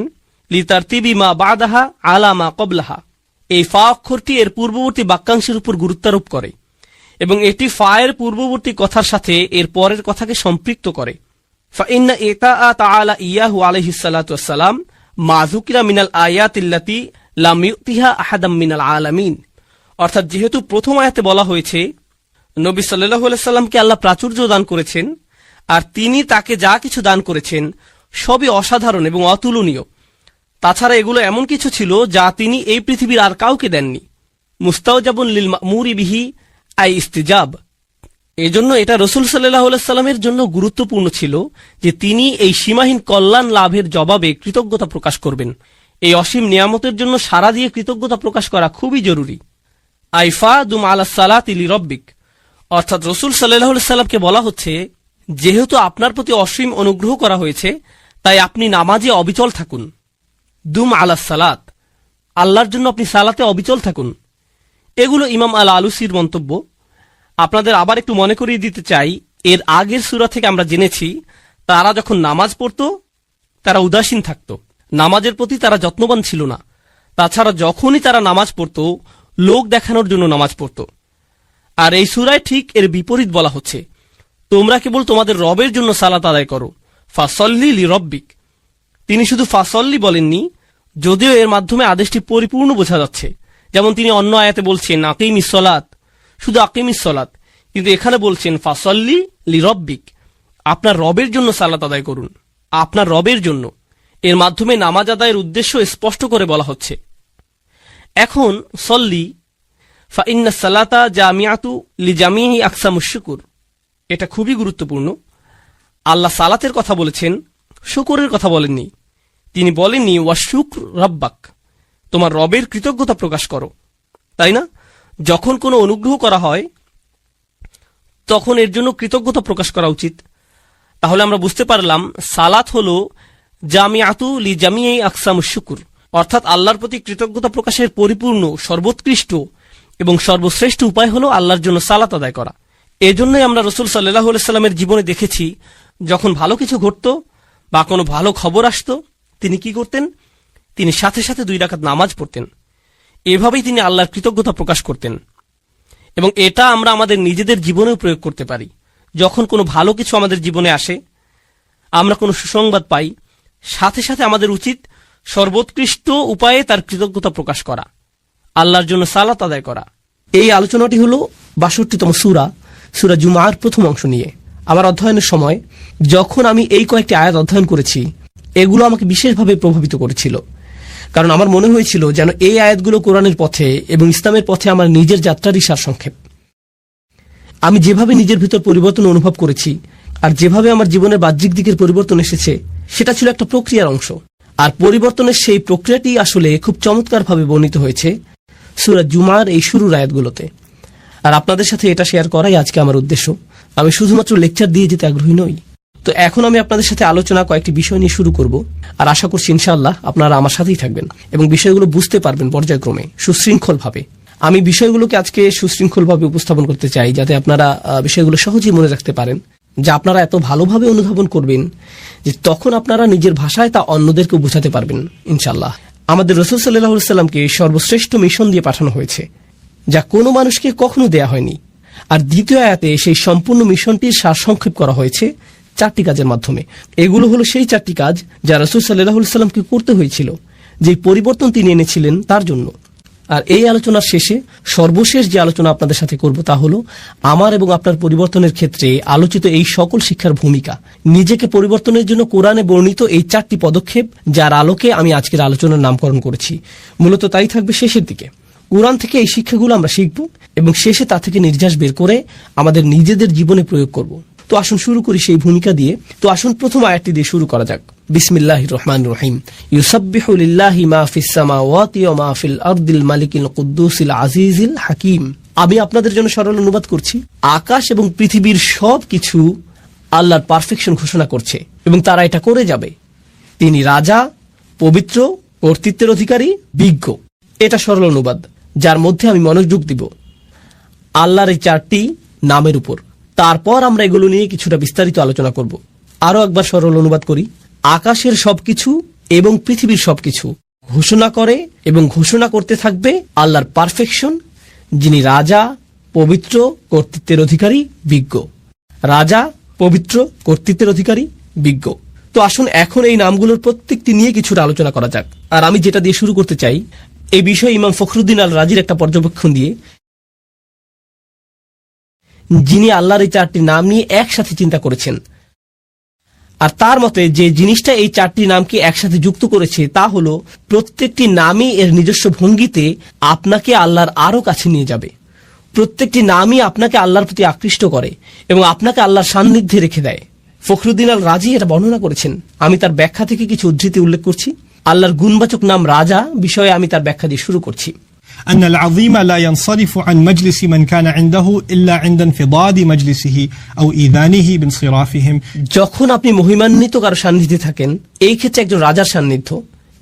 Speaker 2: লিতারতিবি মা বাদাহা আলা মা ক্বাবলাহা, এই ফা অক্ষরটি এর পূর্ববর্তী বাক্যাংশের উপর গুরুত্বারোপ করে এবং এটি ফা এর পূর্ববর্তী কথার সাথে এর পরের কথাকে সম্পৃক্ত করে। ফাইন্না ইতাআ তাআলা ইয়াহু আলাইহিস সালাতু ওয়াস সালাম মা যুকিরা মিনাল আয়াতিল্লাতি লাম ইউতিহা আহাদাম মিনাল আলামিন, অর্থাৎ যেহেতু প্রথম আয়াতে বলা হয়েছে নবী সাল্লাল্লাহু আলাইহি সাল্লামকে আল্লাহ প্রাচুর্য দান করেছেন, আর তিনি তাকে যা কিছু দান করেছেন সবই অসাধারণ এবং অতুলনীয়। তাছাড়া এগুলো এমন কিছু ছিল যা তিনি এই পৃথিবীর আর কাউকে দেননি। মুস্তাওজাবুন লিল মা'মুরি বিহি আই ইস্তিজাব, এজন্য এটা রাসূল সাল্লাল্লাহু আলাইহি সাল্লামের জন্য গুরুত্বপূর্ণ ছিল যে তিনি এই সীমাহীন কল্যাণ লাভের জবাবে কৃতজ্ঞতা প্রকাশ করবেন। এই অসীম নিয়ামতের জন্য সারা দিয়ে কৃতজ্ঞতা প্রকাশ করা খুবই জরুরি। আইফা দুম আলাস সালাতি লিরব্বিক, অর্থাৎ রাসূল সাল্লাল্লাহু আলাইহি সাল্লামকে বলা হচ্ছে, যেহেতু আপনার প্রতি অসীম অনুগ্রহ করা হয়েছে, তাই আপনি নামাজে অবিচল থাকুন। দুম আলাস সালাত, আল্লাহর জন্য আপনি সালাতে অবিচল থাকুন। এগুলো ইমাম আল আলুসির মন্তব্য। আপনাদের আবার একটু মনে করিয়ে দিতে চাই, এর আগের সূরা থেকে আমরা জেনেছি তারা যখন নামাজ পড়ত তারা উদাসীন থাকত, নামাজের প্রতি তারা যত্নবান ছিল না। তাছাড়া যখনই তারা নামাজ পড়ত, লোক দেখানোর জন্য নামাজ পড়ত। আর এই সূরায় ঠিক এর বিপরীত বলা হচ্ছে, তোমরা কেবল তোমাদের রবের জন্য সালাত আদায় করো। ফাসল্লি লিরব্বিক, তিনি শুধু ফাসল্লি বলেননি, যদিও এর মাধ্যমে আদেশটি পরিপূর্ণ বোঝা যাচ্ছে। যেমন তিনি অন্য আয়াতে বলছেন আকিমিস সালাত, শুধু আকিমিস সালাত, কিন্তু এখানে বলছেন ফাসল্লি লিরব্বিক, আপনার রবের জন্য সালাত আদায় করুন, আপনার রবের জন্য। এর মাধ্যমে নামাজ আদায়ের উদ্দেশ্য স্পষ্ট করে বলা হচ্ছে। এখন সল্লি ফা ইন্নাস সালাতা জামিআতু লিজামিহি আকসামুশ শুকুর, এটা খুবই গুরুত্বপূর্ণ। আল্লাহ সালাতের কথা বলেছেন, শুকরের কথা বলেননি। তিনি বলেননি ওয়াশুকর রাব্বাক, তোমার রবের কৃতজ্ঞতা প্রকাশ করো, তাই না? যখন কোনো অনুগ্রহ করা হয় তখন এর জন্য কৃতজ্ঞতা প্রকাশ করা উচিত। তাহলে আমরা বুঝতে পারলাম সালাত হলো জামিআতু লিজামিহি আকসামুশ শুকুর, অর্থাৎ আল্লাহর প্রতি কৃতজ্ঞতা প্রকাশের পরিপূর্ণ, সর্বোৎকৃষ্ট এবং সর্বশ্রেষ্ঠ উপায় হলো আল্লাহর জন্য সালাত আদায় করা। এজন্যই আমরা রাসূল সাল্লাল্লাহু আলাইহি সাল্লামের জীবনে দেখেছি, যখন ভালো কিছু ঘটত বা কোনো ভালো খবর আসতো, তিনি কি করতেন? তিনি সাথে সাথে 2 রাকাত নামাজ পড়তেন। এভাবেই তিনি আল্লাহর কৃতজ্ঞতা প্রকাশ করতেন। এবং এটা আমরা আমাদের নিজেদের জীবনেও প্রয়োগ করতে পারি। যখন কোনো ভালো কিছু আমাদের জীবনে আসে, আমরা কোনো সুসংবাদ পাই, সাথে সাথে আমাদের উচিত সর্বোৎকৃষ্ট উপায়ে তার কৃতজ্ঞতা প্রকাশ করা, আল্লাহর জন্য সালাত আদায় করা। এই আলোচনাটি হলো ৬২তম সূরা, সূরা জুমার প্রথম অংশ নিয়ে। আমার অধ্যয়নের সময় যখন আমি এই কয়েকটি আয়াত অধ্যয়ন করেছি, এগুলো আমাকে বিশেষভাবে প্রভাবিত করেছিল। কারণ আমার মনে হয়েছিল যেন এই আয়াতগুলো কোরআনের পথে এবং ইসলামের পথে আমার নিজের যাত্রারই সারসংক্ষেপ। আমি যেভাবে নিজের ভিতর পরিবর্তন অনুভব করেছি আর যেভাবে আমার জীবনের বাহ্যিক দিকের পরিবর্তন এসেছে, সেটা ছিল একটা প্রক্রিয়ার অংশ। আর পরিবর্তনের সেই প্রক্রিয়াটি আসলে খুব চমৎকারভাবে বর্ণিত হয়েছে সূরা জুমার এই শুরুর আয়াতগুলোতে। আর আপনাদের সাথে এটা শেয়ার করাই আজকে আমার উদ্দেশ্য। আমি শুধুমাত্র লেকচার দিয়ে যেতে আগ্রহী নই। তো এখন আমি আপনাদের সাথে আলোচনা কয়েকটি বিষয় নিয়ে শুরু করব, আর আশা করছি ইনশাআল্লাহ আপনারা আমার সাথেই থাকবেন এবং বিষয়গুলো বুঝতে পারবেন পর্যায়ক্রমে সুশৃঙ্খলভাবে। আমি বিষয়গুলোকে আজকে সুশৃঙ্খলভাবে উপস্থাপন করতে চাই, যাতে আপনারা বিষয়গুলো সহজেই মনে রাখতে পারেন, যা আপনারা এত ভালোভাবে অনুধাবন করবেন যে তখন আপনারা নিজের ভাষায় তা অন্যদেরকে বোঝাতে পারবেন ইনশাআল্লাহ। আমাদের রাসূল সাল্লাল্লাহু আলাইহি ওয়াসাল্লামকে সর্বশ্রেষ্ঠ মিশন দিয়ে পাঠানো হয়েছে, যা কোনো মানুষকে কখনো দেয়া হয়নি। আর দ্বিতীয় আয়াতে সেই সম্পূর্ণ মিশনটির সারসংক্ষেপ করা হয়েছে 4টি কাজের মাধ্যমে। এগুলো হলো সেই 4টি কাজ যা রাসূল সাল্লাল্লাহু আলাইহি ওয়াসাল্লামকে করতে হয়েছিল, যে পরিবর্তন তিনি এনেছিলেন তার জন্য। আর এই আলোচনার শেষে সর্বশেষ যে আলোচনা আপনাদের সাথে করব তা হলো আমার এবং আপনার পরিবর্তনের ক্ষেত্রে আলোচিত এই সকল শিক্ষার ভূমিকা। নিজেকে পরিবর্তনের জন্য কোরআনে বর্ণিত এই 4টি পদক্ষেপ, যার আলোকে আমি আজকের আলোচনার নামকরণ করেছি। মূলত তাই থাকবে শেষের দিকে। কোরআন থেকে এই শিক্ষাগুলো আমরা শিখব এবং শেষে তা থেকে নির্যাস বের করে আমাদের নিজেদের জীবনে প্রয়োগ করব। তো আসুন শুরু করি সেই ভূমিকা দিয়ে। তো আসুন প্রথম আয়াতটি দিয়ে শুরু করা যাক। বিসমিল্লাহির রহমানির রহিম। ইউসাব্বিহু লিল্লাহি মা ফিস সামাওয়াতি ওয়া মা ফিল আরদিল মালিকিল কুদ্দুসিল আজিজিল হাকিম। আমি আপনাদের জন্য সরল অনুবাদ করছি। আকাশ এবং পৃথিবীর সবকিছু আল্লাহর পারফেকশন ঘোষণা করছে এবং তারা এটা করে যাবে। তিনি রাজা, পবিত্র, কর্তৃত্বের অধিকারী, বিজ্ঞ। এটা সরল অনুবাদ, যার মধ্যে আমি মনোযোগ দিব আল্লাহর এই 4টি নামের উপর। তারপর আমরা এগুলো নিয়ে কিছুটা বিস্তারিত আলোচনা করব। আরো একবার সরল অনুবাদ করি। আকাশের সবকিছু এবং পৃথিবীর সবকিছু ঘোষণা করে এবং ঘোষণা করতে থাকবে আল্লাহর পারফেকশন, যিনি রাজা, পবিত্র, কর্তৃত্বের অধিকারী, বিজ্ঞ। রাজা, পবিত্র, কর্তৃত্বের অধিকারী, বিজ্ঞ। তো আসুন এখন এই নামগুলোর প্রত্যেকটি নিয়ে কিছুটা আলোচনা করা যাক। আর আমি যেটা দিয়ে শুরু করতে চাই, এই বিষয়ে ইমাম ফখরুদ্দিন আল রাজির একটা পর্যবেক্ষণ দিয়ে, যিনি আল্লাহর এই 4টি নাম নিয়ে একসাথে চিন্তা করেছেন। আর তার মতে যে জিনিসটা এই 4টি নামকে একসাথে যুক্ত করেছে তা হলো প্রত্যেকটি নামই এর নিজস্ব ভঙ্গিতে আপনাকে আল্লাহর আরো কাছে নিয়ে যাবে। প্রত্যেকটি নামই আপনাকে আল্লাহর প্রতি আকৃষ্ট করে এবং আপনাকে আল্লাহর সান্নিধ্যে রেখে দেয়। ফখরুদ্দিন আল রাজি এটা বর্ণনা করেছেন। আমি তার ব্যাখ্যা থেকে কিছু উদ্ধৃতি উল্লেখ করছি। আল্লাহর গুণবাচক নাম রাজা বিষয়ে আমি তার ব্যাখ্যা দিয়ে শুরু করছি।
Speaker 3: أن العظيم لا ينصرف عن مجلس من كان عنده إلا عند انفضاد مجلسه أو إيذانه بانصرافهم।
Speaker 2: যখন আপনি মহিমান্বিত কারো সান্নিধ্যে থাকেন, এই ক্ষেত্রে একজন রাজার সান্নিধ্য,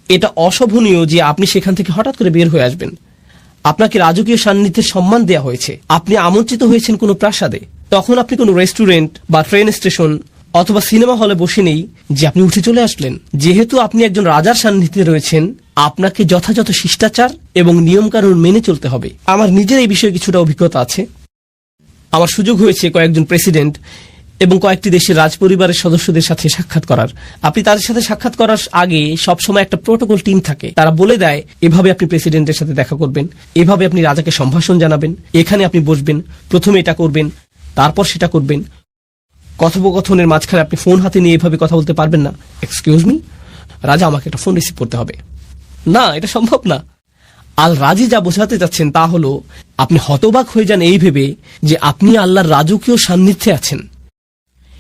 Speaker 2: এটা অশোভনীয় যে আপনি সেখান থেকে হঠাৎ করে বের হয়ে আসবেন। আপনাকে রাজকীয় সান্নিধ্যের সম্মান দেওয়া হয়েছে। আপনি আমন্ত্রিত হয়েছেন কোনো প্রাসাদে, তখন আপনি কোনো রেস্টুরেন্ট বা ট্রেন স্টেশন অথবা সিনেমা হলে বসে নেই যে আপনি উঠে চলে আসলেন। যেহেতু আপনি একজন রাজার সান্নিধ্যে রয়েছেন, আপনাকে যথাযথ শিষ্টাচার এবং নিয়মকানুন মেনে চলতে হবে। আমার নিজের এই বিষয়ে কিছুটা অভিজ্ঞতা আছে। আমার সুযোগ হয়েছে কয়েকজন প্রেসিডেন্ট এবং কয়েকটি দেশের রাজপরিবারের সদস্যদের সাথে সাক্ষাৎ করার। আপনি তাদের সাথে সাক্ষাৎ করার আগে সবসময় একটা প্রোটোকল টিম থাকে, তারা বলে দেয় এভাবে আপনি প্রেসিডেন্টের সাথে দেখা করবেন, এভাবে আপনি রাজাকে সম্ভাষণ জানাবেন, এখানে আপনি বসবেন, প্রথমে এটা করবেন, তারপর সেটা করবেন। কথোপকথনের মাঝখানে আপনি ফোন হাতে নিয়ে এভাবে কথা বলতে পারবেন না। এক্সকিউজ মি, রাজা, আমাকে একটা ফোন রিসিভ করতে হবে। না, এটা সম্ভব না। আল রাজি যা বোঝাতে যাচ্ছেন তা হলো আপনি হতবাক হয়ে যান এই ভেবে যে আপনি আল্লাহর রাজকীয় সান্নিধ্যে আছেন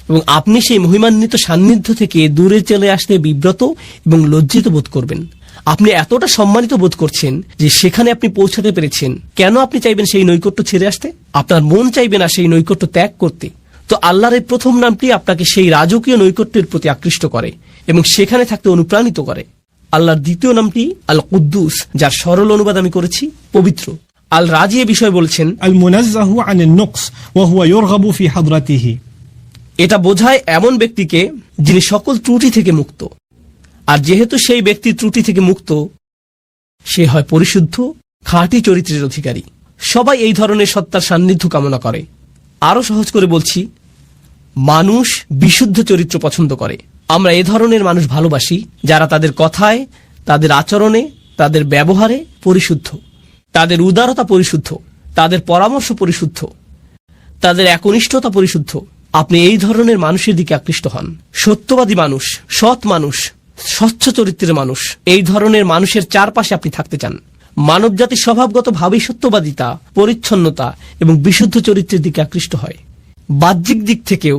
Speaker 2: এবং আপনি সেই মহিমান্বিত সান্নিধ্য থেকে দূরে চলে আসতে বিব্রত এবং লজ্জিত বোধ করবেন। আপনি এতটা সম্মানিত বোধ করছেন যে সেখানে আপনি পৌঁছাতে পেরেছেন। কেন আপনি চাইবেন সেই নৈকট্য ছেড়ে আসতে? আপনার মন চাইবে না সেই নৈকট্য ত্যাগ করতে। তো আল্লাহর এই প্রথম নামটি আপনাকে সেই রাজকীয় নৈকট্যের প্রতি আকৃষ্ট করে এবং সেখানে থাকতে অনুপ্রাণিত করে। আল্লাহর দ্বিতীয় নামটি আল কুদ্দুস, যার সরল অনুবাদ আমি করেছি পবিত্র। আল রাজি এ বিষয়ে বলছেন
Speaker 3: আল মুনাজ্জাহু আনিন নুকস ওয়া হুয়া ইউরগাবু ফি হাদরাতিহি।
Speaker 2: এটা বোঝায় এমন ব্যক্তিকে যিনি সকল ত্রুটি থেকে মুক্ত। আর যেহেতু সেই ব্যক্তি ত্রুটি থেকে মুক্ত, সে হয় পরিশুদ্ধ, খাঁটি চরিত্রের অধিকারী। সবাই এই ধরনের সত্তার সান্নিধ্য কামনা করে। আরো সহজ করে বলছি, মানুষ বিশুদ্ধ চরিত্র পছন্দ করে। আমরা এ ধরনের মানুষ ভালোবাসি যারা তাদের কথায়, তাদের আচরণে, তাদের ব্যবহারে পরিশুদ্ধ, তাদের উদারতা পরিশুদ্ধ, তাদের পরামর্শ পরিশুদ্ধ, তাদের একনিষ্ঠতা পরিশুদ্ধ। আপনি এই ধরনের মানুষের দিকে আকৃষ্ট হন। সত্যবাদী মানুষ, সৎ মানুষ, স্বচ্ছ চরিত্রের মানুষ, এই ধরনের মানুষের চারপাশে আপনি থাকতে চান। মানবজাতির স্বভাবগতভাবেই সত্যবাদিতা, পরিচ্ছন্নতা এবং বিশুদ্ধ চরিত্রের দিকে আকৃষ্ট হয়। বাহ্যিক দিক থেকেও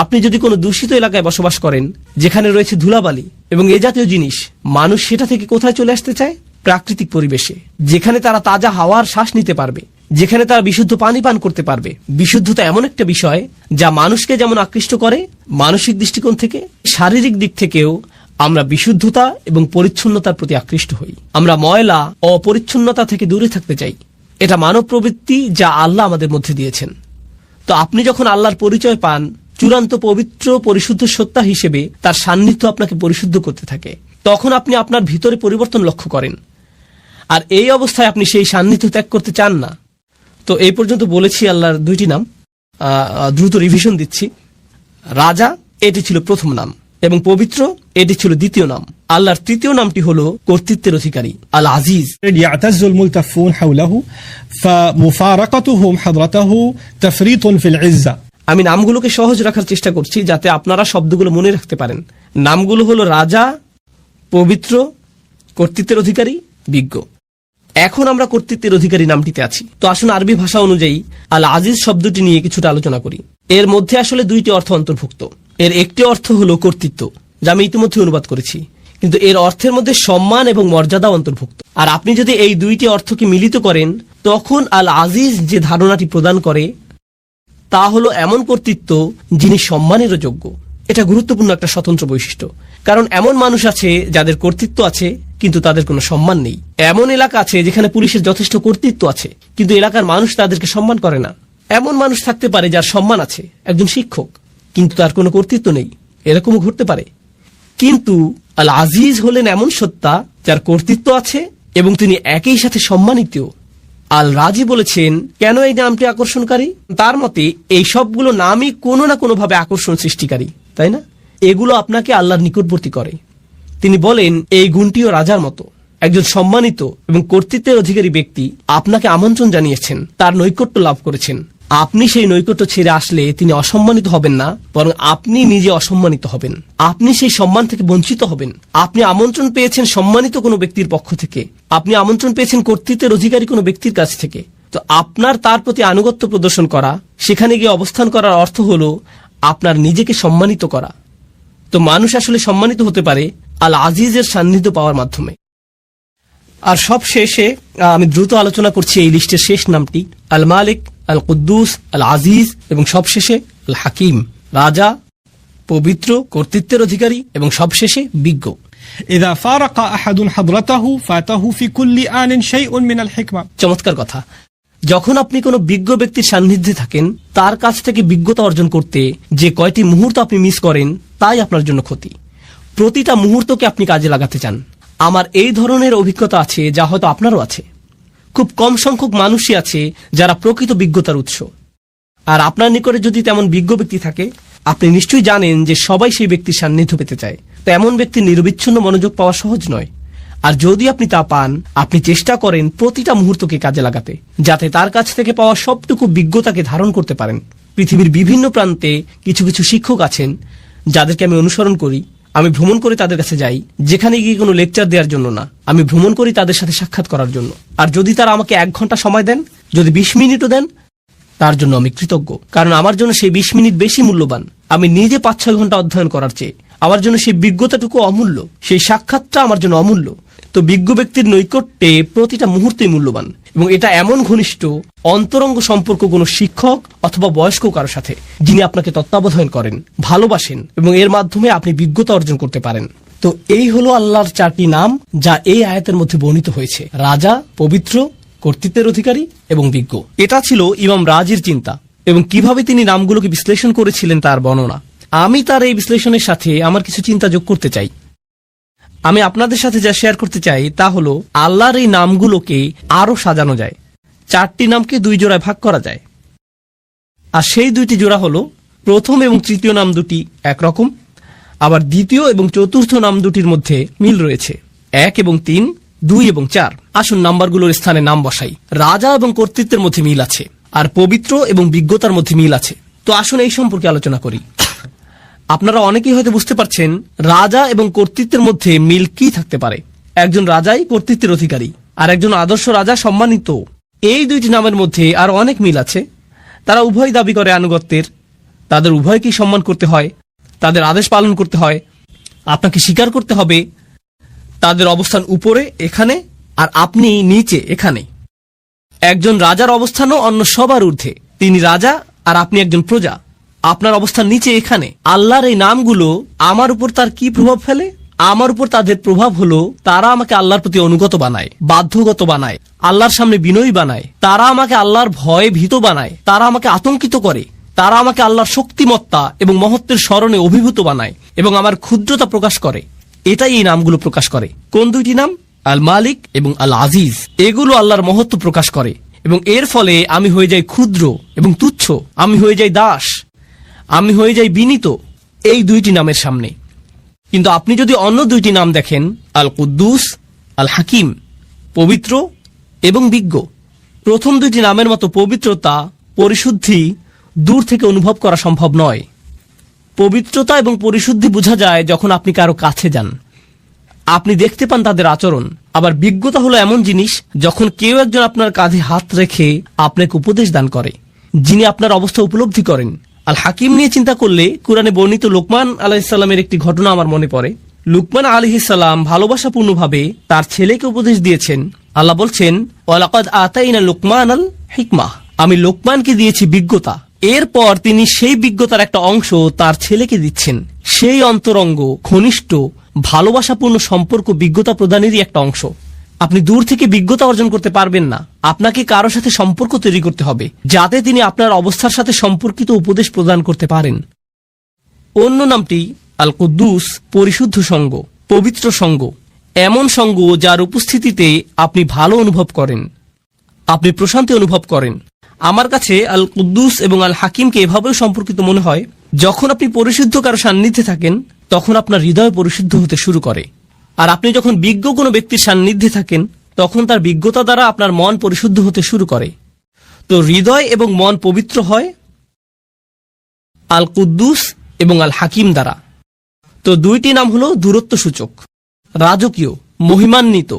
Speaker 2: আপনি যদি কোনো দূষিত এলাকায় বসবাস করেন, যেখানে রয়েছে ধুলাবালি এবং এ জাতীয় জিনিস, মানুষ সেটা থেকে কোথায় চলে আসতে চায়? প্রাকৃতিক পরিবেশে, যেখানে তারা তাজা হাওয়ার শ্বাস নিতে পারবে, যেখানে তারা বিশুদ্ধ পানি পান করতে পারবে। বিশুদ্ধতা এমন একটা বিষয় যা মানুষকে যেমন আকৃষ্ট করে মানসিক দৃষ্টিকোণ থেকে, শারীরিক দিক থেকেও আমরা বিশুদ্ধতা এবং পরিচ্ছন্নতার প্রতি আকৃষ্ট হই। আমরা ময়লা ও অপরিচ্ছন্নতা থেকে দূরে থাকতে চাই। এটা মানব প্রবৃত্তি যা আল্লাহ আমাদের মধ্যে দিয়েছেন। তো আপনি যখন আল্লাহর পরিচয় পান, চূড়ান্ত পবিত্র পরিশুদ্ধ সত্তা হিসেবে তার সান্নিধ্য আপনাকে পরিশুদ্ধ করতে থাকে, তখন আপনি আপনার ভিতরে পরিবর্তন লক্ষ্য করেন। আর এই অবস্থায় আপনি সেই সান্নিধ্য ত্যাগ করতে চান না। তো এই পর্যন্ত বলেছি আল্লাহর দুইটি নাম, দ্রুত রিভিশন দিচ্ছি। রাজা, এটি ছিল প্রথম নাম, এবং পবিত্র, এটি ছিল দ্বিতীয় নাম। আল্লাহর তৃতীয় নামটি হলো কর্তৃত্বের অধিকারী, আল আজিজ।
Speaker 3: يعتز الملتفون حوله فمفارقتهم حضرته تفريط في العزة.
Speaker 2: আমি নামগুলোকে সহজ রাখার চেষ্টা করছি যাতে আপনারা শব্দগুলো মনে রাখতে পারেন। নামগুলো হলো রাজা, পবিত্র, কর্তৃত্বের অধিকারী, বিজ্ঞ। এখন আমরা কর্তৃত্বের অধিকারী নামটিতে আছি। তো আসুন আরবি ভাষা অনুযায়ী আল আজিজ শব্দটি নিয়ে কিছুটা আলোচনা করি। এর মধ্যে আসলে দুইটি অর্থ অন্তর্ভুক্ত। এর একটি অর্থ হলো কর্তৃত্ব, যা আমি ইতিমধ্যে অনুবাদ করেছি, কিন্তু এর অর্থের মধ্যে সম্মান এবং মর্যাদা অন্তর্ভুক্ত। আর আপনি যদি এই দুইটি অর্থকে মিলিত করেন, তখন আল আজিজ যে ধারণাটি প্রদান করে তা হলো এমন কর্তৃত্ব যিনি সম্মানেরও যোগ্য। এটা গুরুত্বপূর্ণ একটা স্বতন্ত্র বৈশিষ্ট্য, কারণ এমন মানুষ আছে যাদের কর্তৃত্ব আছে কিন্তু তাদের কোনো সম্মান নেই। এমন এলাকা আছে যেখানে পুলিশের যথেষ্ট কর্তৃত্ব আছে কিন্তু এলাকার মানুষ তাদেরকে সম্মান করে না। এমন মানুষ থাকতে পারে যার সম্মান আছে, একজন শিক্ষক, কিন্তু তার কোনো কর্তৃত্ব নেই। এরকমও ঘটতে পারে। কিন্তু আল আজিজ হলেন এমন সত্তা যার কর্তৃত্ব আছে এবং তিনি একই সাথে সম্মানিত। আল রাজি বলেছেন কেন এই নামটি আকর্ষণকারী। তার মতে এই সবগুলো নামই কোনো না কোনোভাবে আকর্ষণ সৃষ্টিকারী, তাই না? এগুলো আপনাকে আল্লাহর নিকটবর্তী করে। তিনি বলেন এই গুণটিও রাজার মতো। একজন সম্মানিত এবং কর্তৃত্বের অধিকারী ব্যক্তি আপনাকে আমন্ত্রণ জানিয়েছেন, তার নৈকট্য লাভ করেছেন। আপনি সেই নৈকট্য ছেড়ে আসলে তিনি অসম্মানিত হবেন না, বরং আপনি নিজে অসম্মানিত হবেন। আপনি সেই সম্মান থেকে বঞ্চিত হবেন। আপনি আমন্ত্রণ পেয়েছেন সম্মানিত কোনো ব্যক্তির পক্ষ থেকে, আপনি আমন্ত্রণ পেয়েছেন কর্তৃত্বের অধিকারী কোনো ব্যক্তির কাছ থেকে। তো আপনার তার প্রতি আনুগত্য প্রদর্শন করা, সেখানে গিয়ে অবস্থান করার অর্থ হলো আপনার নিজেকে সম্মানিত করা। তো মানুষ আসলে সম্মানিত হতে পারে আল আজিজের সান্নিধ্য পাওয়ার মাধ্যমে। আর সব শেষে আমি দ্রুত আলোচনা করছি এই লিস্টের শেষ নামটি, আল মালিক, আল কুদ্দুস, আল আজিজ এবং সবশেষে আল হাকিম। রাজা, পবিত্র, কর্তৃত্বের অধিকারী এবং সবশেষে বিজ্ঞ।
Speaker 3: إذا فارق أحد حضرته فاته في كل آن شيء من الحكمة.
Speaker 2: চমৎকার কথা। যখন আপনি কোনো বিজ্ঞ ব্যক্তির সান্নিধ্যে থাকেন, তার কাছ থেকে বিজ্ঞতা অর্জন করতে যে কয়টি মুহূর্ত আপনি মিস করেন তাই আপনার জন্য ক্ষতি। প্রতিটা মুহূর্তকে আপনি কাজে লাগাতে চান। আমার এই ধরনের অভিজ্ঞতা আছে, যা হয়তো আপনারও আছে। খুব কম সংখ্যক মানুষই আছে যারা প্রকৃত বিজ্ঞতার উৎস। আর আপনার নিকটে যদি তেমন বিজ্ঞ ব্যক্তি থাকে, আপনি নিশ্চয়ই জানেন যে সবাই সেই ব্যক্তির সান্নিধ্য পেতে চায়। তো এমন ব্যক্তির নিরবিচ্ছিন্ন মনোযোগ পাওয়া সহজ নয়। আর যদি আপনি তা পান, আপনি চেষ্টা করেন প্রতিটা মুহূর্তকে কাজে লাগাতে, যাতে তার কাছ থেকে পাওয়া সবটুকু বিজ্ঞতাকে ধারণ করতে পারেন। পৃথিবীর বিভিন্ন প্রান্তে কিছু কিছু শিক্ষক আছেন যাদেরকে আমি অনুসরণ করি। আমি ভ্রমণ করে তাদের কাছে যাই, যেখানে গিয়ে কোনো লেকচার দেওয়ার জন্য না, আমি ভ্রমণ করি তাদের সাথে সাক্ষাৎ করার জন্য। আর যদি তারা আমাকে 1 ঘন্টা সময় দেন, যদি 20 মিনিটও দেন, তার জন্য আমি কৃতজ্ঞ। কারণ আমার জন্য সেই 20 মিনিট বেশি মূল্যবান আমি নিজে 5-6 ঘন্টা অধ্যয়ন করার চেয়ে। আমার জন্য সেই বিজ্ঞতাটুকু অমূল্য, সেই সাক্ষাৎটা আমার জন্য অমূল্য। তো বিজ্ঞ ব্যক্তির নৈকট্যে প্রতিটা মুহূর্তই মূল্যবান, এবং এটা এমন ঘনিষ্ঠ অন্তরঙ্গ সম্পর্ক কোনো শিক্ষক অথবা বয়স্ক কারো সাথে, যিনি আপনাকে তত্ত্বাবধান করেন, ভালোবাসেন, এবং এর মাধ্যমে আপনি বিজ্ঞতা অর্জন করতে পারেন। তো এই হলো আল্লাহর 4টি নাম যা এই আয়াতের মধ্যে বর্ণিত হয়েছে: রাজা, পবিত্র, কর্তৃত্বের অধিকারী এবং বিজ্ঞ। এটা ছিল ইমাম রাজির চিন্তা, এবং কিভাবে তিনি নামগুলোকে বিশ্লেষণ করেছিলেন তার বর্ণনা। আমি তার এই বিশ্লেষণের সাথে আমার কিছু চিন্তা যোগ করতে চাই। আমি আপনাদের সাথে যা শেয়ার করতে চাই তা হলো আল্লাহর এই নামগুলোকে আরো সাজানো যায়। 4টি নামকে 2 জোড়ায় ভাগ করা যায়, আর সেই 2টি জোড়া হলো প্রথম এবং তৃতীয় নাম দুটি একরকম, আবার দ্বিতীয় এবং চতুর্থ নাম দুটির মধ্যে মিল রয়েছে। 1 এবং 3, 2 এবং 4। আসুন নাম্বারগুলোর স্থানে নাম বসাই। রাজা এবং কর্তৃত্বের মধ্যে মিল আছে, আর পবিত্র এবং বিজ্ঞতার মধ্যে মিল আছে। তো আসুন এই সম্পর্কে আলোচনা করি। আপনারা অনেকেই হয়তো বুঝতে পারছেন রাজা এবং কর্তৃত্বের মধ্যে মিল কি থাকতে পারে। একজন রাজাই কর্তৃত্বের অধিকারী, আর একজন আদর্শ রাজা সম্মানিত। এই দুইটি নামের মধ্যে আর অনেক মিল আছে। তারা উভয় দাবি করে আনুগত্যের, তাদের উভয়কেই সম্মান করতে হয়, তাদের আদেশ পালন করতে হয়, আপনাকে স্বীকার করতে হবে তাদের অবস্থান উপরে এখানে, আর আপনি নিচে এখানে। একজন রাজার অবস্থানও অন্য সবার ঊর্ধ্বে। তিনি রাজা আর আপনি একজন প্রজা। আপনার অবস্থান নিচে এখানে। আল্লাহর এই নামগুলো আমার উপর তার কি প্রভাব ফেলে? আমার উপর তাদের প্রভাব হলো তারা আমাকে আল্লাহর প্রতি অনুগত বানায়, বাধ্যগত বানায়, আল্লাহর সামনে বিনয়ী বানায়। তারা আমাকে আল্লাহর ভয়ে ভীত বানায়, তারা আমাকে আতঙ্কিত করে, তারা আমাকে আল্লাহর শক্তিমত্তা এবং মহত্বের স্মরণে অভিভূত বানায় এবং আমার ক্ষুদ্রতা প্রকাশ করে। এটাই এই নামগুলো প্রকাশ করে। কোন দুইটি নাম? আল মালিক এবং আল আজিজ। এগুলো আল্লাহর মহত্ব প্রকাশ করে এবং এর ফলে আমি হয়ে যাই ক্ষুদ্র এবং তুচ্ছ, আমি হয়ে যাই দাস, আমি হয়ে যাই বিনীত এই দুইটি নামের সামনে। কিন্তু আপনি যদি অন্য দুইটি নাম দেখেন, আল কুদ্দুস, আল হাকিম, পবিত্র এবং বিজ্ঞ, প্রথম দুইটি নামের মতো পবিত্রতা, পরিশুদ্ধি দূর থেকে অনুভব করা সম্ভব নয়। পবিত্রতা এবং পরিশুদ্ধি বোঝা যায় যখন আপনি কারো কাছে যান, আপনি দেখতে পান তাদের আচরণ। আবার বিজ্ঞতা হলো এমন জিনিস যখন কেউ একজন আপনার কাঁধে হাত রেখে আপনাকে উপদেশ দান করে, যিনি আপনার অবস্থা উপলব্ধি করেন। আল হাকিম নিয়ে চিন্তা করলে কুরআনে বর্ণিত লোকমান আলাইহিসসালামের একটি ঘটনা আমার মনে পড়ে। লুকমান আলাইহিসসালাম ভালোবাসাপূর্ণভাবে তার ছেলেকে উপদেশ দিয়েছেন। আল্লাহ বলছেন, ওয়ালাকাদ আতাইনা লুকমানাল হিকমাহ, আমি লোকমানকে দিয়েছি বিজ্ঞতা। এরপর তিনি সেই বিজ্ঞতার একটা অংশ তার ছেলেকে দিচ্ছেন। সেই অন্তরঙ্গ, ঘনিষ্ঠ, ভালোবাসাপূর্ণ সম্পর্ক বিজ্ঞতা প্রদানেরই একটা অংশ। আপনি দূর থেকে বিজ্ঞতা অর্জন করতে পারবেন না। আপনাকে কারো সাথে সম্পর্ক তৈরি করতে হবে যাতে তিনি আপনার অবস্থার সাথে সম্পর্কিত উপদেশ প্রদান করতে পারেন। অন্য নামটি আল কুদ্দুস, পরিশুদ্ধ সঙ্গ, পবিত্র সঙ্গ, এমন সঙ্গ যার উপস্থিতিতে আপনি ভালো অনুভব করেন, আপনি প্রশান্তি অনুভব করেন। আমার কাছে আল কুদ্দুস এবং আল হাকিমকে এভাবেও সম্পর্কিত মনে হয়, যখন আপনি পরিশুদ্ধ কারো সান্নিধ্যে থাকেন তখন আপনার হৃদয় পরিশুদ্ধ হতে শুরু করে। আর আপনি যখন বিজ্ঞ কোনো ব্যক্তির সান্নিধ্যে থাকেন তখন তার বিজ্ঞতা দ্বারা আপনার মন পরিশুদ্ধ হতে শুরু করে। তো হৃদয় এবং মন পবিত্র হয় আল কুদ্দুস এবং আল হাকিম দ্বারা। তো দুইটি নাম হলো দূরত্ব সূচক, রাজকীয়, মহিমান্বিত,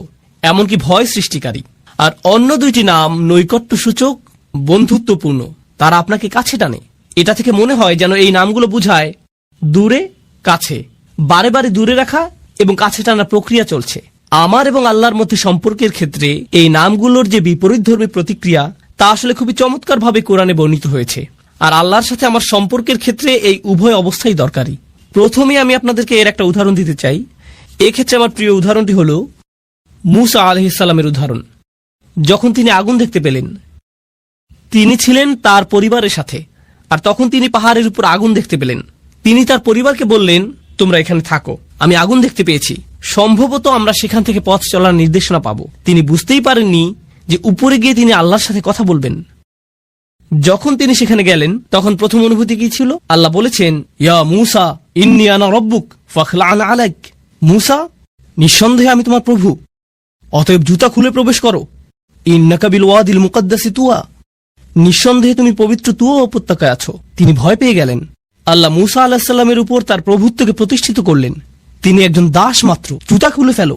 Speaker 2: এমনকি ভয় সৃষ্টিকারী। আর অন্য দুইটি নাম নৈকট্য সূচক, বন্ধুত্বপূর্ণ, তারা আপনাকে কাছে টানে। এটা থেকে মনে হয় যেন এই নামগুলো বোঝায় দূরে কাছে, বারে বারে দূরে রাখা এবং কাছে টানার প্রক্রিয়া চলছে। আমার এবং আল্লাহর মধ্যে সম্পর্কের ক্ষেত্রে এই নামগুলোর যে বিপরীতধর্মী প্রতিক্রিয়া, তা আসলে খুবই চমৎকারভাবে কোরআনে বর্ণিত হয়েছে। আর আল্লাহর সাথে আমার সম্পর্কের ক্ষেত্রে এই উভয় অবস্থাই দরকারি। প্রথমে আমি আপনাদেরকে এর একটা উদাহরণ দিতে চাই। এক্ষেত্রে আমার প্রিয় উদাহরণটি হল মূসা আলাইহিস সালামের উদাহরণ। যখন তিনি আগুন দেখতে পেলেন, তিনি ছিলেন তার পরিবারের সাথে, আর তখন তিনি পাহাড়ের উপর আগুন দেখতে পেলেন। তিনি তার পরিবারকে বললেন, তোমরা এখানে থাকো, আমি আগুন দেখতে পেয়েছি, সম্ভবত আমরা সেখান থেকে পথ চলার নির্দেশনা পাবো। তিনি বুঝতেই পারেননি যে উপরে গিয়ে তিনি আল্লাহর সাথে কথা বলবেন। যখন তিনি সেখানে গেলেন তখন প্রথম অনুভূতি কি ছিল? আল্লাহ বলেছেন, ইয়া মূসা ইন্নী আনা রব্বুক ফাখলা'ন আলাইক। মূসা, নিঃসন্দেহে আমি তোমার প্রভু, অতএব জুতা খুলে প্রবেশ করো। ইন্নাকা বিল ওয়াদিল মুকাদ্দাসি তুয়া, নিঃসন্দেহে তুমি পবিত্র তুয়া উপত্যকায় আছো। তিনি ভয় পেয়ে গেলেন। আল্লাহ মূসা আলাইহিস সালামের উপর তার প্রভুত্বকে প্রতিষ্ঠিত করলেন। তিনি একজন দাস মাত্র, জুতা খুলে ফেলো,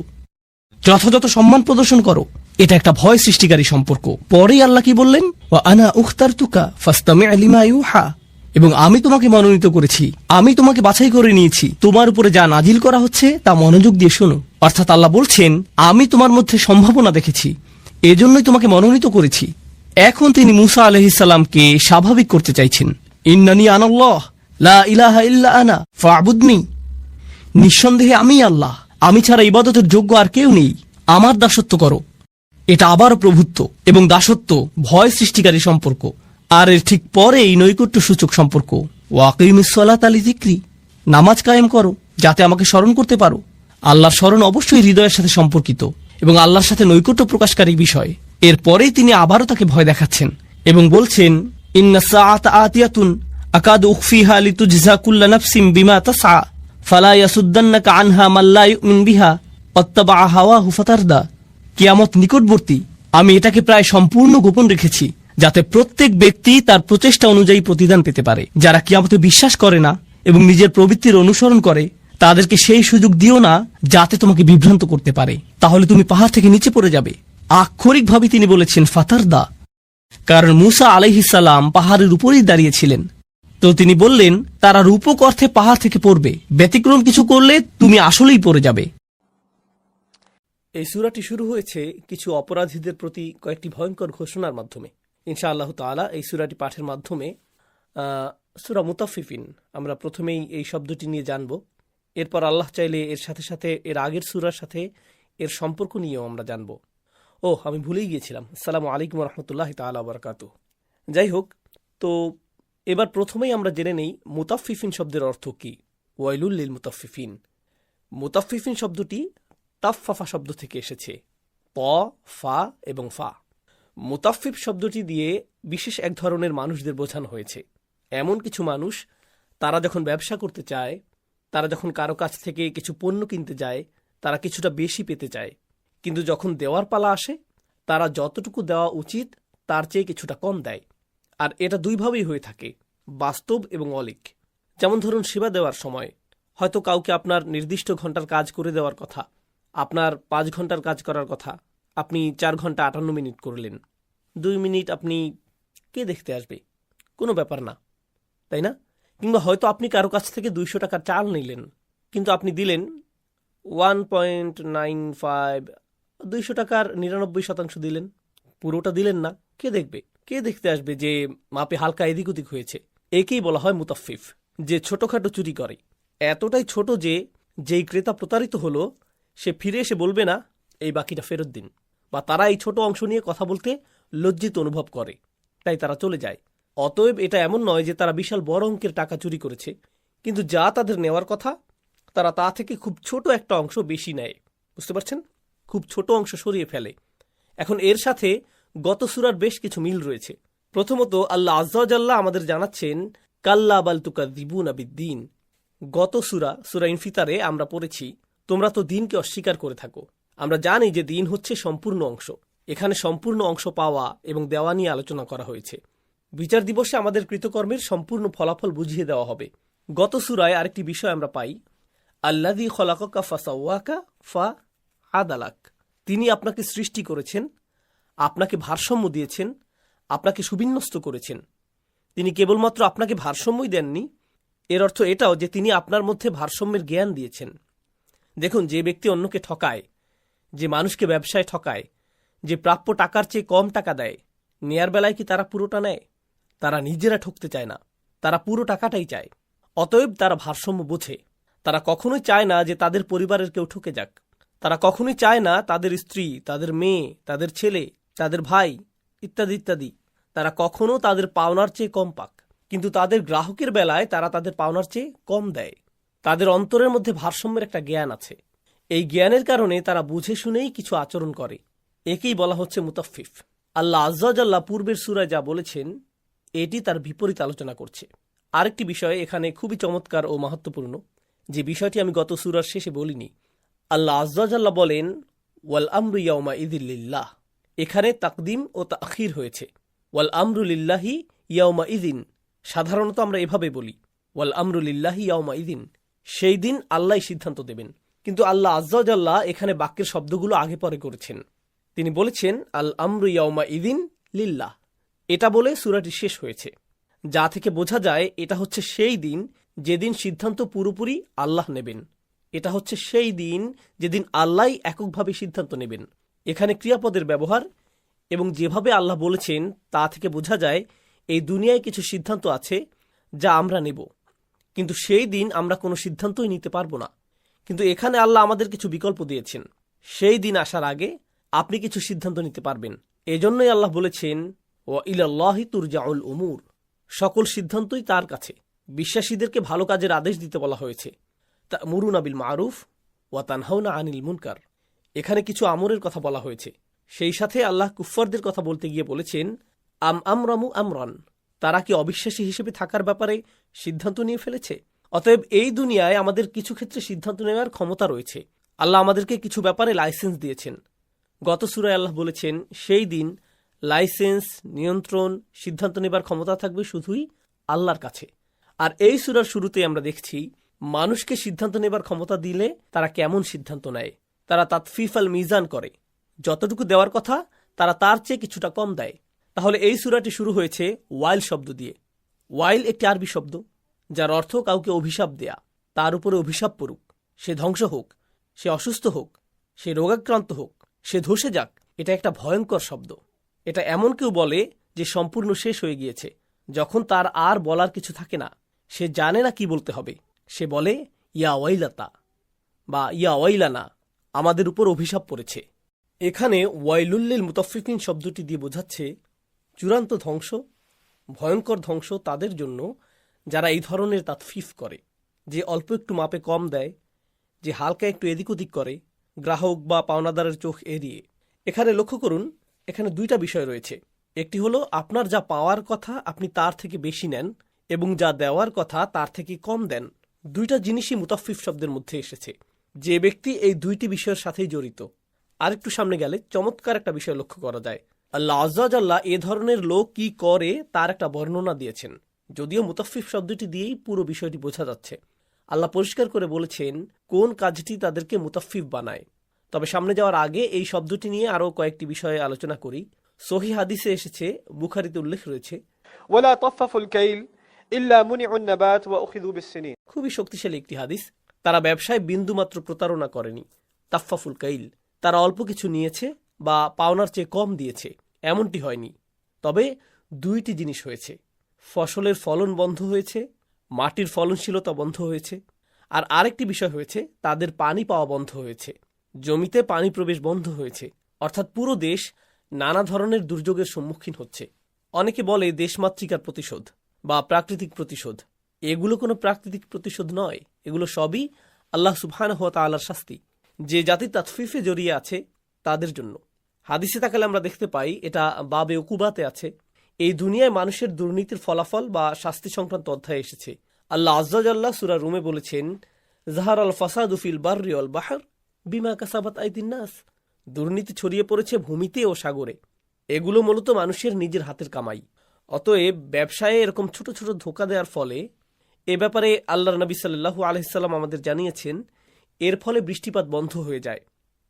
Speaker 2: যথাযথ সম্মান প্রদর্শন করো। এটা একটা ভয় সৃষ্টিকারী সম্পর্ক। পরেই আল্লাহ কি বললেন? ওয়া আনা উখতারতুকা ফাসতামি' লিমা ইউহা, এবং আমি তোমাকে মনোনীত করেছি, আমি তোমাকে বাছাই করে নিয়েছি, তোমার উপরে যা নাজিল করা হচ্ছে তা মনোযোগ দিয়ে শোনো। অর্থাৎ আল্লাহ বলছেন, আমি তোমার মধ্যে সম্ভাবনা দেখেছি, এজন্যই তোমাকে মনোনীত করেছি। এখন তিনি মূসা আলাইহিস সালামকে স্বাভাবিক করতে চাইছেন। ইন্নানি আনাল্লাহ লা ইলাহা ইল্লা আনা ফা'বুদনি, নিঃসন্দেহে আমি আল্লাহ, আমি ছাড়া ইবাদতের যোগ্য আর কেউ নেই, আমার দাসত্ব করো। এটা আবারও প্রভুত্ব এবং দাসত্ব ভয় সৃষ্টিকারী সম্পর্ক। আর এর ঠিক পরেই নৈকট্য সূচক সম্পর্ক। ওয়াকিমিস সালাতা লিযিকরি, নামাজ কায়েম করো যাতে আমাকে স্মরণ করতে পারো। আল্লাহর স্মরণ অবশ্যই হৃদয়ের সাথে সম্পর্কিত এবং আল্লাহর সাথে নৈকট্য প্রকাশকারী বিষয়। এরপরেই তিনি আবারও তাকে ভয় দেখাচ্ছেন এবং বলছেন, ইন্নাস সাআতা আতিয়াতুন আকাদু উখফিহা লিতুজজা কুল্লু নাফসিন বিমা তাসআ ফালা ইয়াসুদ্দান্নাকা আনহা মান লা ইউমিন বিহা ওয়াত্তাবা হাওয়াহু ফাতারদা। কিয়ামত নিকটবর্তী, আমি এটাকে প্রায় সম্পূর্ণ গোপন রেখেছি, যাতে প্রত্যেক ব্যক্তি তার প্রচেষ্টা অনুযায়ী প্রতিদান পেতে পারে। যারা কিয়ামতে বিশ্বাস করে না এবং নিজের প্রবৃত্তির অনুসরণ করে, তাদেরকে সেই সুযোগ দিও না যাতে তোমাকে বিভ্রান্ত করতে পারে, তাহলে তুমি পাহাড় থেকে নিচে পড়ে যাবে। আক্ষরিকভাবে তিনি বলেছেন ফাতারদা, কারণ মুসা আলাইহিস সালাম পাহাড়ের উপরেই দাঁড়িয়েছিলেন। তো তিনি বললেন তারা রূপক অর্থে পাহাড় থেকে পড়বে, ব্যতিক্রম কিছু করলে তুমি আসলেই পড়ে যাবে। এই সূরাটি শুরু হয়েছে কিছু অপরাধীদের প্রতি কয়েকটি ভয়ঙ্কর ঘোষণার মাধ্যমে। ইনশাআল্লাহ তাআলা এই সূরাটি পাঠের মাধ্যমে সূরা মুতাফফিফিন আমরা প্রথমেই এই শব্দটি নিয়ে জানব। এরপর আল্লাহ চাইলে এর সাথে সাথে এর আগের সূরার সাথে এর সম্পর্ক নিয়েও আমরা জানব। আমি ভুলেই গিয়েছিলাম। আসসালামু আলাইকুম রহমতুল্লাহি তাআলা ওয়া বারাকাতুহু। যাই হোক, তো এবার প্রথমেই আমরা জেনে নেই মুতাফফিফিন শব্দের অর্থ কি। ওয়াইলুল লিল মুতাফফিফিন। মুতাফফিফিন শব্দটি তাফফাফা শব্দ থেকে এসেছে, ত, ফা এবং ফা। মুতাফফিফ শব্দটি দিয়ে বিশেষ এক ধরনের মানুষদের বোঝানো হয়েছে। এমন কিছু মানুষ, তারা যখন ব্যবসা করতে চায়, তারা যখন কারো কাছ থেকে কিছু পণ্য কিনতে যায়, তারা কিছুটা বেশি পেতে চায়, কিন্তু যখন দেওয়ার পালা আসে, তারা যতটুকু দেওয়া উচিত তার চেয়ে কিছুটা কম দেয়। আর এটা দুইভাবেই হয়ে থাকে, বাস্তব এবং অলিক। যেমন ধরুন, সেবা দেওয়ার সময় হয়তো কাউকে আপনার নির্দিষ্ট ঘন্টার কাজ করে দেওয়ার কথা, আপনার 5 ঘন্টার কাজ করার কথা, আপনি 4 ঘন্টা 58 মিনিট করলেন। 2 মিনিট আপনি কে দেখতে আসবে, কোনো ব্যাপার না, তাই না? কিংবা হয়তো আপনি কারো কাছ থেকে 200 টাকার চাল নিলেন, কিন্তু আপনি দিলেন 1.95, 200 টাকার 99% দিলেন, পুরোটা দিলেন না। কে দেখবে, কে দেখতে আসবে যে মাপে হালকা এদিক ওদিক হয়েছে? একেই বলা হয় মুতাফফিফ, যে ছোটখাটো চুরি করে। এতটাই ছোট যে যেই ক্রেতা প্রতারিত হলো, সে ফিরে এসে বলবে না এই বাকিটা ফেরত দিন, বা তারা এই ছোট অংশ নিয়ে কথা বলতে লজ্জিত অনুভব করে, তাই তারা চলে যায়। অতএব এটা এমন নয় যে তারা বিশাল বড় অঙ্কের টাকা চুরি করেছে, কিন্তু যা তাদের নেওয়ার কথা তারা তা থেকে খুব ছোট একটা অংশ বেশি নেয়। বুঝতে পারছেন? খুব ছোট অংশ সরিয়ে ফেলে। এখন এর সাথে গত সূরার বেশ কিছু মিল রয়েছে। প্রথমত, আল্লাহ আযজা ওয়া জাল্লা আমাদের জানাচ্ছেন কাল্লা বাল তুকাযযিবুনা বিদ্দীন। গত সূরা ইনফিতারে আমরা পড়েছি, তোমরা তো দিনকে অস্বীকার করে থাকো। আমরা জানি যে দিন হচ্ছে সম্পূর্ণ অংশ। এখানে সম্পূর্ণ অংশ পাওয়া এবং দেওয়া নিয়ে আলোচনা করা হয়েছে। বিচার দিবসে আমাদের কৃতকর্মের সম্পূর্ণ ফলাফল বুঝিয়ে দেওয়া হবে। গত সূরায় আরেকটি বিষয় আমরা পাই, আল্লাযী খলাকাকা ফাসাওয়াকা ফাআদালাক। তিনি আপনাকে সৃষ্টি করেছেন, আপনাকে ভারসাম্য দিয়েছেন, আপনাকে সুবিন্যস্ত করেছেন। তিনি কেবলমাত্র আপনাকে ভারসাম্যই দেননি, এর অর্থ এটাও যে তিনি আপনার মধ্যে ভারসাম্যের জ্ঞান দিয়েছেন। দেখুন, যে ব্যক্তি অন্যকে ঠকায়, যে মানুষকে ব্যবসায় ঠকায়, যে প্রাপ্য টাকার চেয়ে কম টাকা দেয়, নেয়ার বেলায় কি তারা পুরোটা নেয়? তারা নিজেরা ঠকতে চায় না, তারা পুরো টাকাটাই চায়। অতএব তারা ভারসাম্য বোঝে। তারা কখনোই চায় না যে তাদের পরিবারের কেউ ঠকে যাক। তারা কখনোই চায় না তাদের স্ত্রী, তাদের মেয়ে, তাদের ছেলে, তাদের ভাই ইত্যাদি ইত্যাদি তারা কখনো তাদের পাওনার চেয়ে কম পাক। কিন্তু তাদের গ্রাহকের বেলায় তারা তাদের পাওনার চেয়ে কম দেয়। তাদের অন্তরের মধ্যে ভারসাম্যের একটা জ্ঞান আছে। এই জ্ঞানের কারণে তারা বুঝে শুনেই কিছু আচরণ করে। একেই বলা হচ্ছে মুতাফফিফ। আল্লাহ আযজা ওয়া জাল্লা পূর্বের সূরায় যা বলেছেন, এটি তার বিপরীত আলোচনা করছে। আরেকটি বিষয় এখানে খুবই চমৎকার ও মাহাত্ম্যপূর্ণ, যে বিষয়টি আমি গত সূরার শেষে বলিনি। আল্লাহ আযজা ওয়া জাল্লা বলেন, ওয়াল আমরু ইয়াউমা ইযিল লিল্লাহ। এখানে তাকদিম ও তাখির হয়েছে। ওয়াল আমরু লিল্লাহি ইয়াউমা ইযিন। সাধারণত আমরা এভাবে বলি, ওয়াল আমরু লিল্লাহি ইয়াউমা ইযিন, সেই দিন আল্লাহই সিদ্ধান্ত দেবেন। কিন্তু আল্লাহ আযজা ওয়া জাল্লা এখানে বাক্যের শব্দগুলো আগে পরে করেছেন। তিনি বলেছেন আল আমরু ইয়াউমা ইযিন লিল্লাহ। এটা বলে সূরাটি শেষ হয়েছে, যা থেকে বোঝা যায় এটা হচ্ছে সেই দিন যেদিন সিদ্ধান্ত পুরোপুরি আল্লাহ নেবেন। এটা হচ্ছে সেই দিন যেদিন আল্লাহই এককভাবে সিদ্ধান্ত নেবেন। এখানে ক্রিয়াপদের ব্যবহার এবং যেভাবে আল্লাহ বলেছেন তা থেকে বোঝা যায় এই দুনিয়ায় কিছু সিদ্ধান্ত আছে যা আমরা নেব, কিন্তু সেই দিন আমরা কোনো সিদ্ধান্তই নিতে পারবো না। কিন্তু এখানে আল্লাহ আমাদের কিছু বিকল্প দিয়েছেন। সেই দিন আসার আগে আপনি কিছু সিদ্ধান্ত নিতে পারবেন। এজন্যই আল্লাহ বলেছেন, ওয়া ইলাল্লাহি তুরজাউল উমুর। সকল সিদ্ধান্তই তার কাছে। বিশ্বাসীদেরকে ভালো কাজের আদেশ দিতে বলা হয়েছে, তা'মুরুনা বিল মারুফ ওয়া তানহাউনা আনিল মুনকার। এখানে কিছু আমরের কথা বলা হয়েছে। সেই সাথে আল্লাহ কুফফারদের কথা বলতে গিয়ে বলেছেন, আমরামু আমরান। তারা কি অবিশ্বাসী হিসেবে থাকার ব্যাপারে সিদ্ধান্ত নিয়ে ফেলেছে? অতএব এই দুনিয়ায় আমাদের কিছু ক্ষেত্রে সিদ্ধান্ত নেওয়ার ক্ষমতা রয়েছে। আল্লাহ আমাদেরকে কিছু ব্যাপারে লাইসেন্স দিয়েছেন। গত সূরায় আল্লাহ বলেছেন, সেই দিন লাইসেন্স, নিয়ন্ত্রণ, সিদ্ধান্ত নেবার ক্ষমতা থাকবে শুধুই আল্লাহর কাছে। আর এই সূরার শুরুতেই আমরা দেখছি মানুষকে সিদ্ধান্ত নেবার ক্ষমতা দিলে তারা কেমন সিদ্ধান্ত নেয়। তারা তাতফিফ আল মিজান করে, যতটুকু দেওয়ার কথা তারা তার চেয়ে কিছুটা কম দেয়। তাহলে এই সূরাটি শুরু হয়েছে ওয়াইল শব্দ দিয়ে। ওয়াইল একটি আরবি শব্দ যার অর্থ কাউকে অভিশাপ দেয়া, তার উপরে অভিশাপ পড়ুক, সে ধ্বংস হোক, সে অসুস্থ হোক, সে রোগাক্রান্ত হোক, সে ধসে যাক। এটা একটা ভয়ঙ্কর শব্দ। এটা এমন কেউ বলে যে সম্পূর্ণ শেষ হয়ে গিয়েছে, যখন তার আর বলার কিছু থাকে না, সে জানে না কি বলতে হবে, সে বলে ইয়া ওয়াইলাতা বা ইয়া ওয়াইলানা, আমাদের উপর অভিশাপ পড়েছে। এখানে ওয়াইলুল্লিল মুতাফফিফিন শব্দটি দিয়ে বোঝাচ্ছে চূড়ান্ত ধ্বংস, ভয়ঙ্কর ধ্বংস তাদের জন্য যারা এই ধরনের তাতফিফ করে, যে অল্প একটু মাপে কম দেয়, যে হালকা একটু এদিক ওদিক করে, গ্রাহক বা পাওনাদারের চোখ এড়িয়ে। এখানে লক্ষ্য করুন, এখানে দুইটা বিষয় রয়েছে। একটি হলো আপনার যা পাওয়ার কথা আপনি তার থেকে বেশি নেন, এবং যা দেওয়ার কথা তার থেকে কম দেন। দুইটা জিনিসই মুতাফফিফ শব্দের মধ্যে এসেছে। যে ব্যক্তি এই দুইটি বিষয়ের সাথেই জড়িত। আরেকটু সামনে গেলে চমৎকার একটা বিষয় লক্ষ্য করা যায়। আল্লাহ আজ্জা জাল্লা এ ধরনের লোক কি করে তার একটা বর্ণনা দিয়েছেন, যদিও মুতাফফিফ শব্দটি দিয়েই পুরো বিষয়টি বোঝা যাচ্ছে। আল্লাহ পরিষ্কার করে বলেছেন কোন কাজটি তাদেরকে মুতাফফিফ বানায়। তবে সামনে যাওয়ার আগে এই শব্দটি নিয়ে আরও কয়েকটি বিষয়ে আলোচনা করি। সহিহ হাদিসে এসেছে, বুখারীতে উল্লেখ রয়েছে,
Speaker 4: ولا طففوا الكيل إلا منعوا النبات وأخذوا بالسنين।
Speaker 2: খুবই শক্তিশালী একটি হাদিস। তারা ব্যবসায় বিন্দুমাত্র প্রতারণা করেনি। তাফফাফুল কাইল, তারা অল্প কিছু নিয়েছে বা পাওনার চেয়ে কম দিয়েছে, এমনটি হয়নি। তবে দুইটি জিনিস হয়েছে, ফসলের ফলন বন্ধ হয়েছে, মাটির ফলনশীলতা বন্ধ হয়েছে। আর আরেকটি বিষয় হয়েছে, তাদের পানি পাওয়া বন্ধ হয়েছে, জমিতে পানি প্রবেশ বন্ধ হয়েছে। অর্থাৎ পুরো দেশ নানা ধরনের দুর্যোগের সম্মুখীন হচ্ছে। অনেকে বলে দেশমাতৃকার প্রতিশোধ বা প্রাকৃতিক প্রতিশোধ। এগুলো কোনো প্রাকৃতিক প্রতিশোধ নয়, এগুলো সবই আল্লাহ সুবহানাহু ওয়া তাআলার শাস্তি, যে জাতি তাতফিফে জড়িয়ে আছে তাদের জন্য। হাদিসে তাকালে আমরা দেখতে পাই, এটা বাবে উকুবাতে আছে, এই দুনিয়ায় মানুষের দুর্নীতির ফলাফল বা শাস্তি সংক্রান্ত অধ্যায়ে এসেছে। আল্লাহ আজ্জা জাল্লা সূরা রুমে বলেছেন, জাহার আল ফাসাদু ফিল বাররি ওয়াল বাহর বিমা কাসাবাত আইদিন নাস। দুর্নীতি ছড়িয়ে পড়েছে ভূমিতে ও সাগরে, এগুলো মূলত মানুষের নিজের হাতের কামাই। অতএব ব্যবসায়ে এরকম ছোট ছোট ধোঁকা দেওয়ার ফলে, এ ব্যাপারে আল্লাহর নবী সাল্লাল্লাহু আলাইহি সাল্লাম আমাদের জানিয়েছেন, এর ফলে বৃষ্টিপাত বন্ধ হয়ে যায়,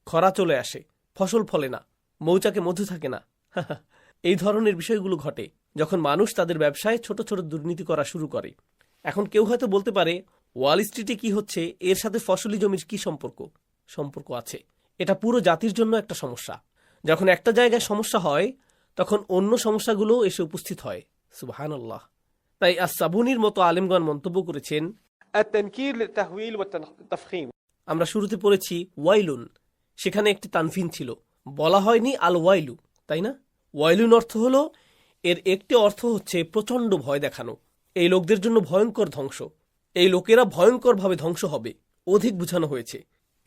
Speaker 2: খরা চলে আসে, ফসল ফলে না, মৌচাকে মধু থাকে না। এই ধরনের বিষয়গুলো ঘটে যখন মানুষ তাদের ব্যবসায় ছোট ছোট দুর্নীতি করা শুরু করে। এখন কেউ হয়তো বলতে পারে, ওয়াল স্ট্রিটে কি হচ্ছে, এর সাথে ফসলি জমির কি সম্পর্ক? সম্পর্ক আছে। এটা পুরো জাতির জন্য একটা সমস্যা। যখন একটা জায়গায় সমস্যা হয়, তখন অন্য সমস্যাগুলো এসে উপস্থিত হয়। সুবহানাল্লাহ। তাই আস-সাবুনির মতো আলেমগণ মন্তব্য করেছেন,
Speaker 4: التنكير للتهويل والتفخيم।
Speaker 2: আমরা শুরুতে পড়েছি ওয়াইলুন, সেখানে একটি তানফিন ছিল, বলা হয়নি আল ওয়াইলু, তাই না? ওয়াইলুন অর্থ হলো, এর একটি অর্থ হচ্ছে প্রচণ্ড ভয় দেখানো, এই লোকদের জন্য ভয়ঙ্কর ধ্বংস, এই লোকেরা ভয়ঙ্করভাবে ধ্বংস হবে, অধিক বোঝানো হয়েছে।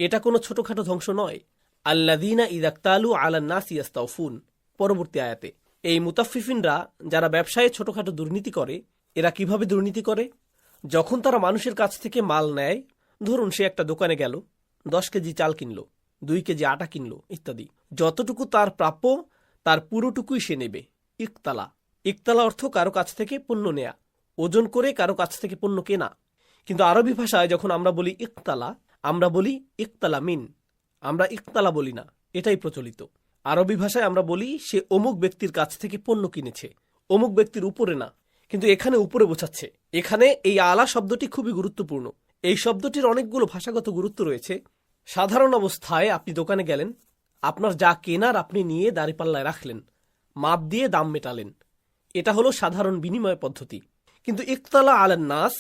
Speaker 2: এটা কোনো ছোটখাটো ধ্বংস নয়। আল্লাযীনা ইযাক্তালু আলান নাসি ইস্তাওফুন, পরবর্তী আয়াতে। এই মুতাফফিফিনরা যারা ব্যবসায়ে ছোটখাটো দুর্নীতি করে, এরা কিভাবে দুর্নীতি করে? যখন তারা মানুষের কাছ থেকে মাল নেয়, ধরুন সে একটা দোকানে গেল, 10 কেজি চাল কিনল, 2 কেজি আটা কিনল ইত্যাদি, যতটুকু তার প্রাপ্য তার পুরোটুকুই সে নেবে। ইকতালা, ইকতালা অর্থ কারো কাছ থেকে পণ্য নেয়া, ওজন করে কারো কাছ থেকে পণ্য কেনা। কিন্তু আরবি ভাষায় যখন আমরা বলি ইকতালা, আমরা বলি ইকতালা মিন, আমরা ইকতালা বলি না, এটাই প্রচলিত। আরবি ভাষায় আমরা বলি সে অমুক ব্যক্তির কাছ থেকে পণ্য কিনেছে, অমুক ব্যক্তির উপরে না। কিন্তু এখানে উপরে বোঝাচ্ছে। এখানে এই আলা শব্দটি খুবই গুরুত্বপূর্ণ। এই শব্দটির অনেকগুলো ভাষাগত গুরুত্ব রয়েছে। সাধারণ অবস্থায় আপনি দোকানে গেলেন, আপনার যা কেনার আপনি নিয়ে দাঁড়িপাল্লায় রাখলেন, মাপ দিয়ে দাম মেটালেন, এটা হলো সাধারণ বিনিময় পদ্ধতি। কিন্তু ইকতালা আলান নাস,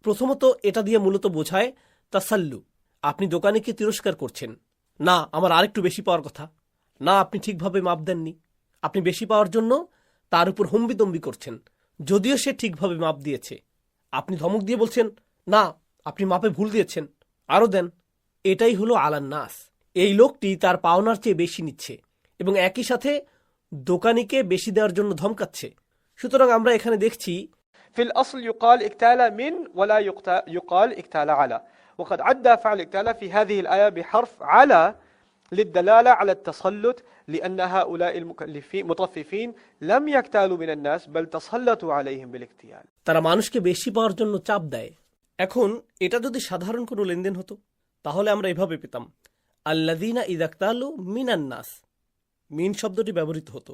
Speaker 2: প্রথমত এটা দিয়ে মূলত বোঝায় তাসাল্লু, আপনি দোকানিকে তিরস্কার করছেন, না আমার আরেকটু বেশি পাওয়ার কথা, না আপনি ঠিকভাবে মাপ দেননি, আপনি বেশি পাওয়ার জন্য তার উপর হম্বিতম্বি করছেন, যদিও সে ঠিকভাবে মাপ দিয়েছে। আপনি ধমক দিয়ে বলছেন, না আপনি মাপে ভুল দিয়েছেন, আরও দেন। এটাই হলো আলান নাস। এই লোকটি তার পাওনার চেয়ে বেশি নিচ্ছে এবং একই সাথে দোকানিকে বেশি দেওয়ার জন্য ধমকাচ্ছে। সুতরাং আমরা এখানে দেখছি,
Speaker 4: في الأصل يقال اكتال من ولا يقال اكتال على، وقد عدى فعل اكتال في هذه الآية بحرف على للدلالة على التسلط لأن هؤلاء المطففين لم يكتالوا من الناس بل تسلطوا عليهم بالاكتيال.
Speaker 2: তারা মানুষকে বেশি পাওয়ার জন্য চাপ দেয়। এখন এটা যদি সাধারণ কোনো লেনদেন হতো তাহলে আমরা এভাবে পেতাম আল্লাযীনা ইযাক্তালু মিনান নাস, মিন শব্দটি ব্যবহৃত হতো।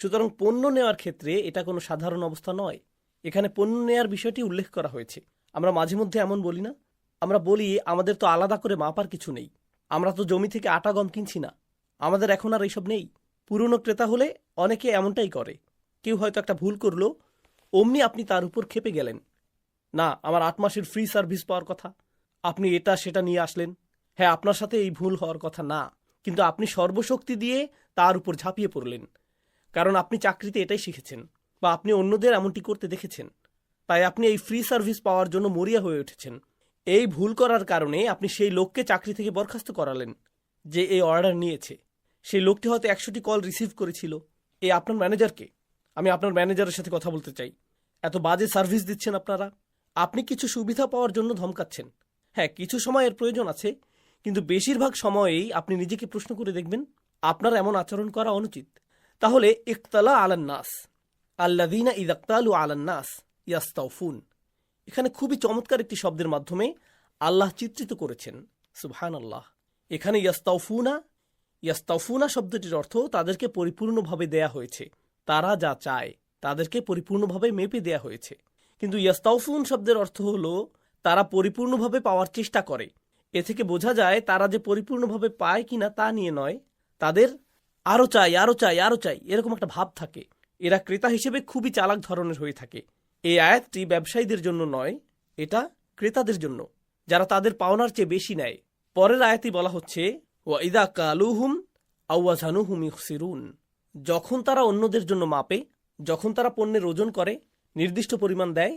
Speaker 2: সুতরাং পণ্য নেওয়ার ক্ষেত্রে এটা কোনো সাধারণ অবস্থা নয়। এখানে পণ্য নেওয়ার বিষয়টি উল্লেখ করা হয়েছে। আমরা মাঝে মধ্যে এমন বলি না, আমরা বলি আমাদের তো আলাদা করে মাপার কিছু নেই, আমরা তো জমি থেকে আটা গম কিনছি না, আমাদের এখন আর এইসব নেই। পুরনো ক্রেতা হলে অনেকে এমনটাই করে। কেউ হয়তো একটা ভুল করলো, অমনি আপনি তার উপর ক্ষেপে গেলেন, না আমার 8 মাসের ফ্রি সার্ভিস পাওয়ার কথা, আপনি এটা সেটা নিয়ে আসলেন। হ্যাঁ, আপনার সাথে এই ভুল হওয়ার কথা না, কিন্তু আপনি সর্বশক্তি দিয়ে তার উপর ঝাঁপিয়ে পড়লেন, কারণ আপনি চাকরিতে এটাই শিখেছেন বা আপনি অন্যদের এমনটি করতে দেখেছেন, তাই আপনি এই ফ্রি সার্ভিস পাওয়ার জন্য মরিয়া হয়ে উঠেছেন। এই ভুল করার কারণে আপনি সেই লোককে চাকরি থেকে বরখাস্ত করালেন যে এই অর্ডার নিয়েছে। সেই লোকটি হয়তো 100টি কল রিসিভ করেছিল। এই আপনার ম্যানেজারকে, আমি আপনার ম্যানেজারের সাথে কথা বলতে চাই, এত বাজে সার্ভিস দিচ্ছেন আপনারা। আপনি কিছু সুবিধা পাওয়ার জন্য ধমকাচ্ছেন। হ্যাঁ, কিছু সময় এর প্রয়োজন আছে, কিন্তু বেশিরভাগ সময়েই আপনি নিজেকে প্রশ্ন করে দেখবেন আপনার এমন আচরণ করা অনুচিত। তাহলে ইকতালা আলান নাস, আল্লাযীনা ইযাক্তালু আলান নাস ইয়াস্তাউফুন, এখানে খুবই চমৎকার একটি শব্দের মাধ্যমে আল্লাহ চিত্রিত করেছেন। সুবহানাল্লাহ। এখানে ইয়াস্তাউফুনা শব্দটির অর্থ তাদেরকে পরিপূর্ণভাবে দেয়া হয়েছে, তারা যা চায় তাদেরকে পরিপূর্ণভাবে মেপে দেয়া হয়েছে। কিন্তু ইয়াস্তাউফুন শব্দের অর্থ হলো তারা পরিপূর্ণভাবে পাওয়ার চেষ্টা করে। এ থেকে বোঝা যায় তারা যে পরিপূর্ণভাবে পায় কিনা তা নিয়ে নয়, তাদের আরো চাই আরো চাই আরো চাই এরকম একটা ভাব থাকে। এরা ক্রেতা হিসেবে খুবই চালাক ধরনের হয়ে থাকে। এই আয়াতটি ব্যবসায়ীদের জন্য নয়, এটা ক্রেতাদের জন্য, যারা তাদের পাওনার চেয়ে বেশি নেয়। পরের আয়াতে বলা হচ্ছে ওয়া ইযা কালুহুম আও ওয়াজানুহুম ইখসিরুন, যখন তারা অন্যদের জন্য মাপে, যখন তারা পণ্যের ওজন করে, নির্দিষ্ট পরিমাণ দেয়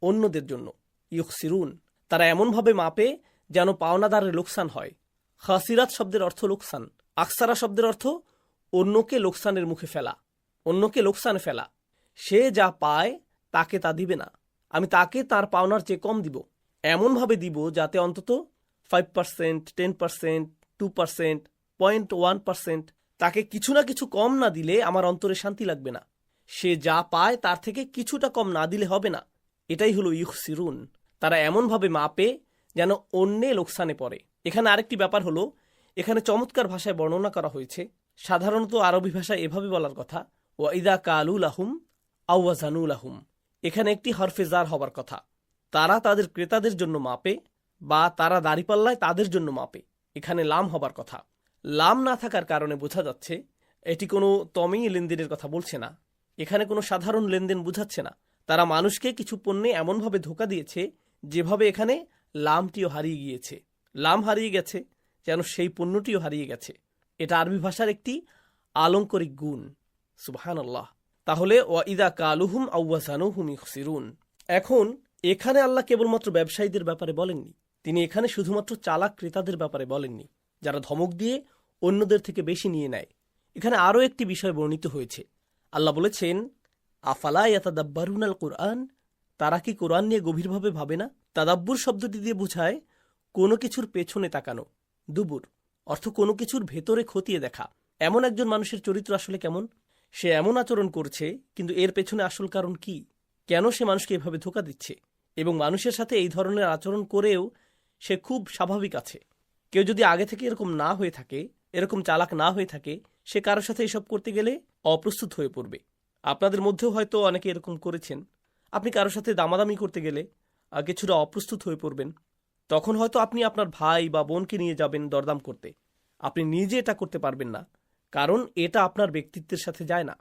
Speaker 2: অন্যদের জন্য, ইখসিরুন, তারা এমনভাবে মাপে যেন পাওনাদারের লোকসান হয়। খাসিরাত শব্দের অর্থ লোকসান, আকসারা শব্দের অর্থ অন্যকে লোকসানের মুখে ফেলা, অন্যকে লোকসানে ফেলা। সে যা পায় তাকে তা দিবে না, আমি তাকে তার পাওনার চেয়ে কম দিব, এমনভাবে দিব যাতে অন্তত 5%, 10%, 2%, 0.1%, তাকে কিছু না কিছু কম না দিলে আমার অন্তরে শান্তি লাগবে না। সে যা পায় তার থেকে কিছুটা কম না দিলে হবে না। এটাই হলো ইখসিরুন, তারা এমনভাবে মাপে যেন অন্যে লোকসানে পড়ে। এখানে আরেকটি ব্যাপার হলো, এখানে চমৎকার ভাষায় বর্ণনা করা হয়েছে। সাধারণত আরবি ভাষায় এভাবে বলার কথা ওয়া ইযা কালু লাহুম আও ওয়াজানু লাহুম, এখানে একটি হরফে জার হবার কথা। তারা তাদের ক্রেতাদের জন্য মাপে বা তারা দাঁড়িপাল্লায় তাদের জন্য মাপে, এখানে লাম হবার কথা। লাম না থাকার কারণে বোঝা যাচ্ছে এটি কোনো তমেই লেনদেনের কথা বলছে না, এখানে কোনো সাধারণ লেনদেন বোঝাচ্ছে না। তারা মানুষকে কিছু পণ্যে এমনভাবে ধোকা দিয়েছে যেভাবে এখানে লামটিও হারিয়ে গিয়েছে। লাম হারিয়ে গেছে যেন সেই পণ্যটিও হারিয়ে গেছে। এটা আরবি ভাষার একটি আলংকরিক গুণ। সুবহানাল্লাহ। তাহলে ওয়া ইযা কালুহুম আও ওয়াজানুহুম ইখসিরুন, এখন এখানে আল্লাহ কেবলমাত্র ব্যবসায়ীদের ব্যাপারে বলেননি, তিনি এখানে শুধুমাত্র চালাক ক্রেতাদের ব্যাপারে বলেননি, যারা ধমক দিয়ে অন্যদের থেকে বেশি নিয়ে নেয়। এখানে আরও একটি বিষয় বর্ণিত হয়েছে। আল্লাহ বলেছেন আফালা ইয়াতাদাব্বারুনাল কুরআন, তারা কি কোরআন নিয়ে গভীরভাবে ভাবে না? তাদাব্বুর শব্দটি দিয়ে বোঝায় কোনো কিছুর পেছনে তাকানো, দুবুর অর্থ কোনো কিছুর ভেতরে খতিয়ে দেখা। এমন একজন মানুষের চরিত্র আসলে কেমন, সে এমন আচরণ করছে কিন্তু এর পেছনে আসল কারণ কি, কেন সে মানুষকে এভাবে ধোকা দিচ্ছে, এবং মানুষের সাথে এই ধরনের আচরণ করেও সে খুব স্বাভাবিক আছে। কেউ যদি আগে থেকে এরকম না হয়ে থাকে, এরকম চালাক না হয়ে থাকে, সে কারোর সাথে এসব করতে গেলে অপ্রস্তুত হয়ে পড়বে। আপনাদের মধ্যেও হয়তো অনেকে এরকম করেছেন। আপনি কারোর সাথে দামাদামি করতে গেলে কিছুটা অপ্রস্তুত হয়ে পড়বেন। তখন হয়তো আপনি আপনার ভাই বা বোনকে নিয়ে যাবেন দরদাম করতে, আপনি নিজে এটা করতে পারবেন না, কারণ এটা আপনার ব্যক্তিত্বের সাথে যায় না,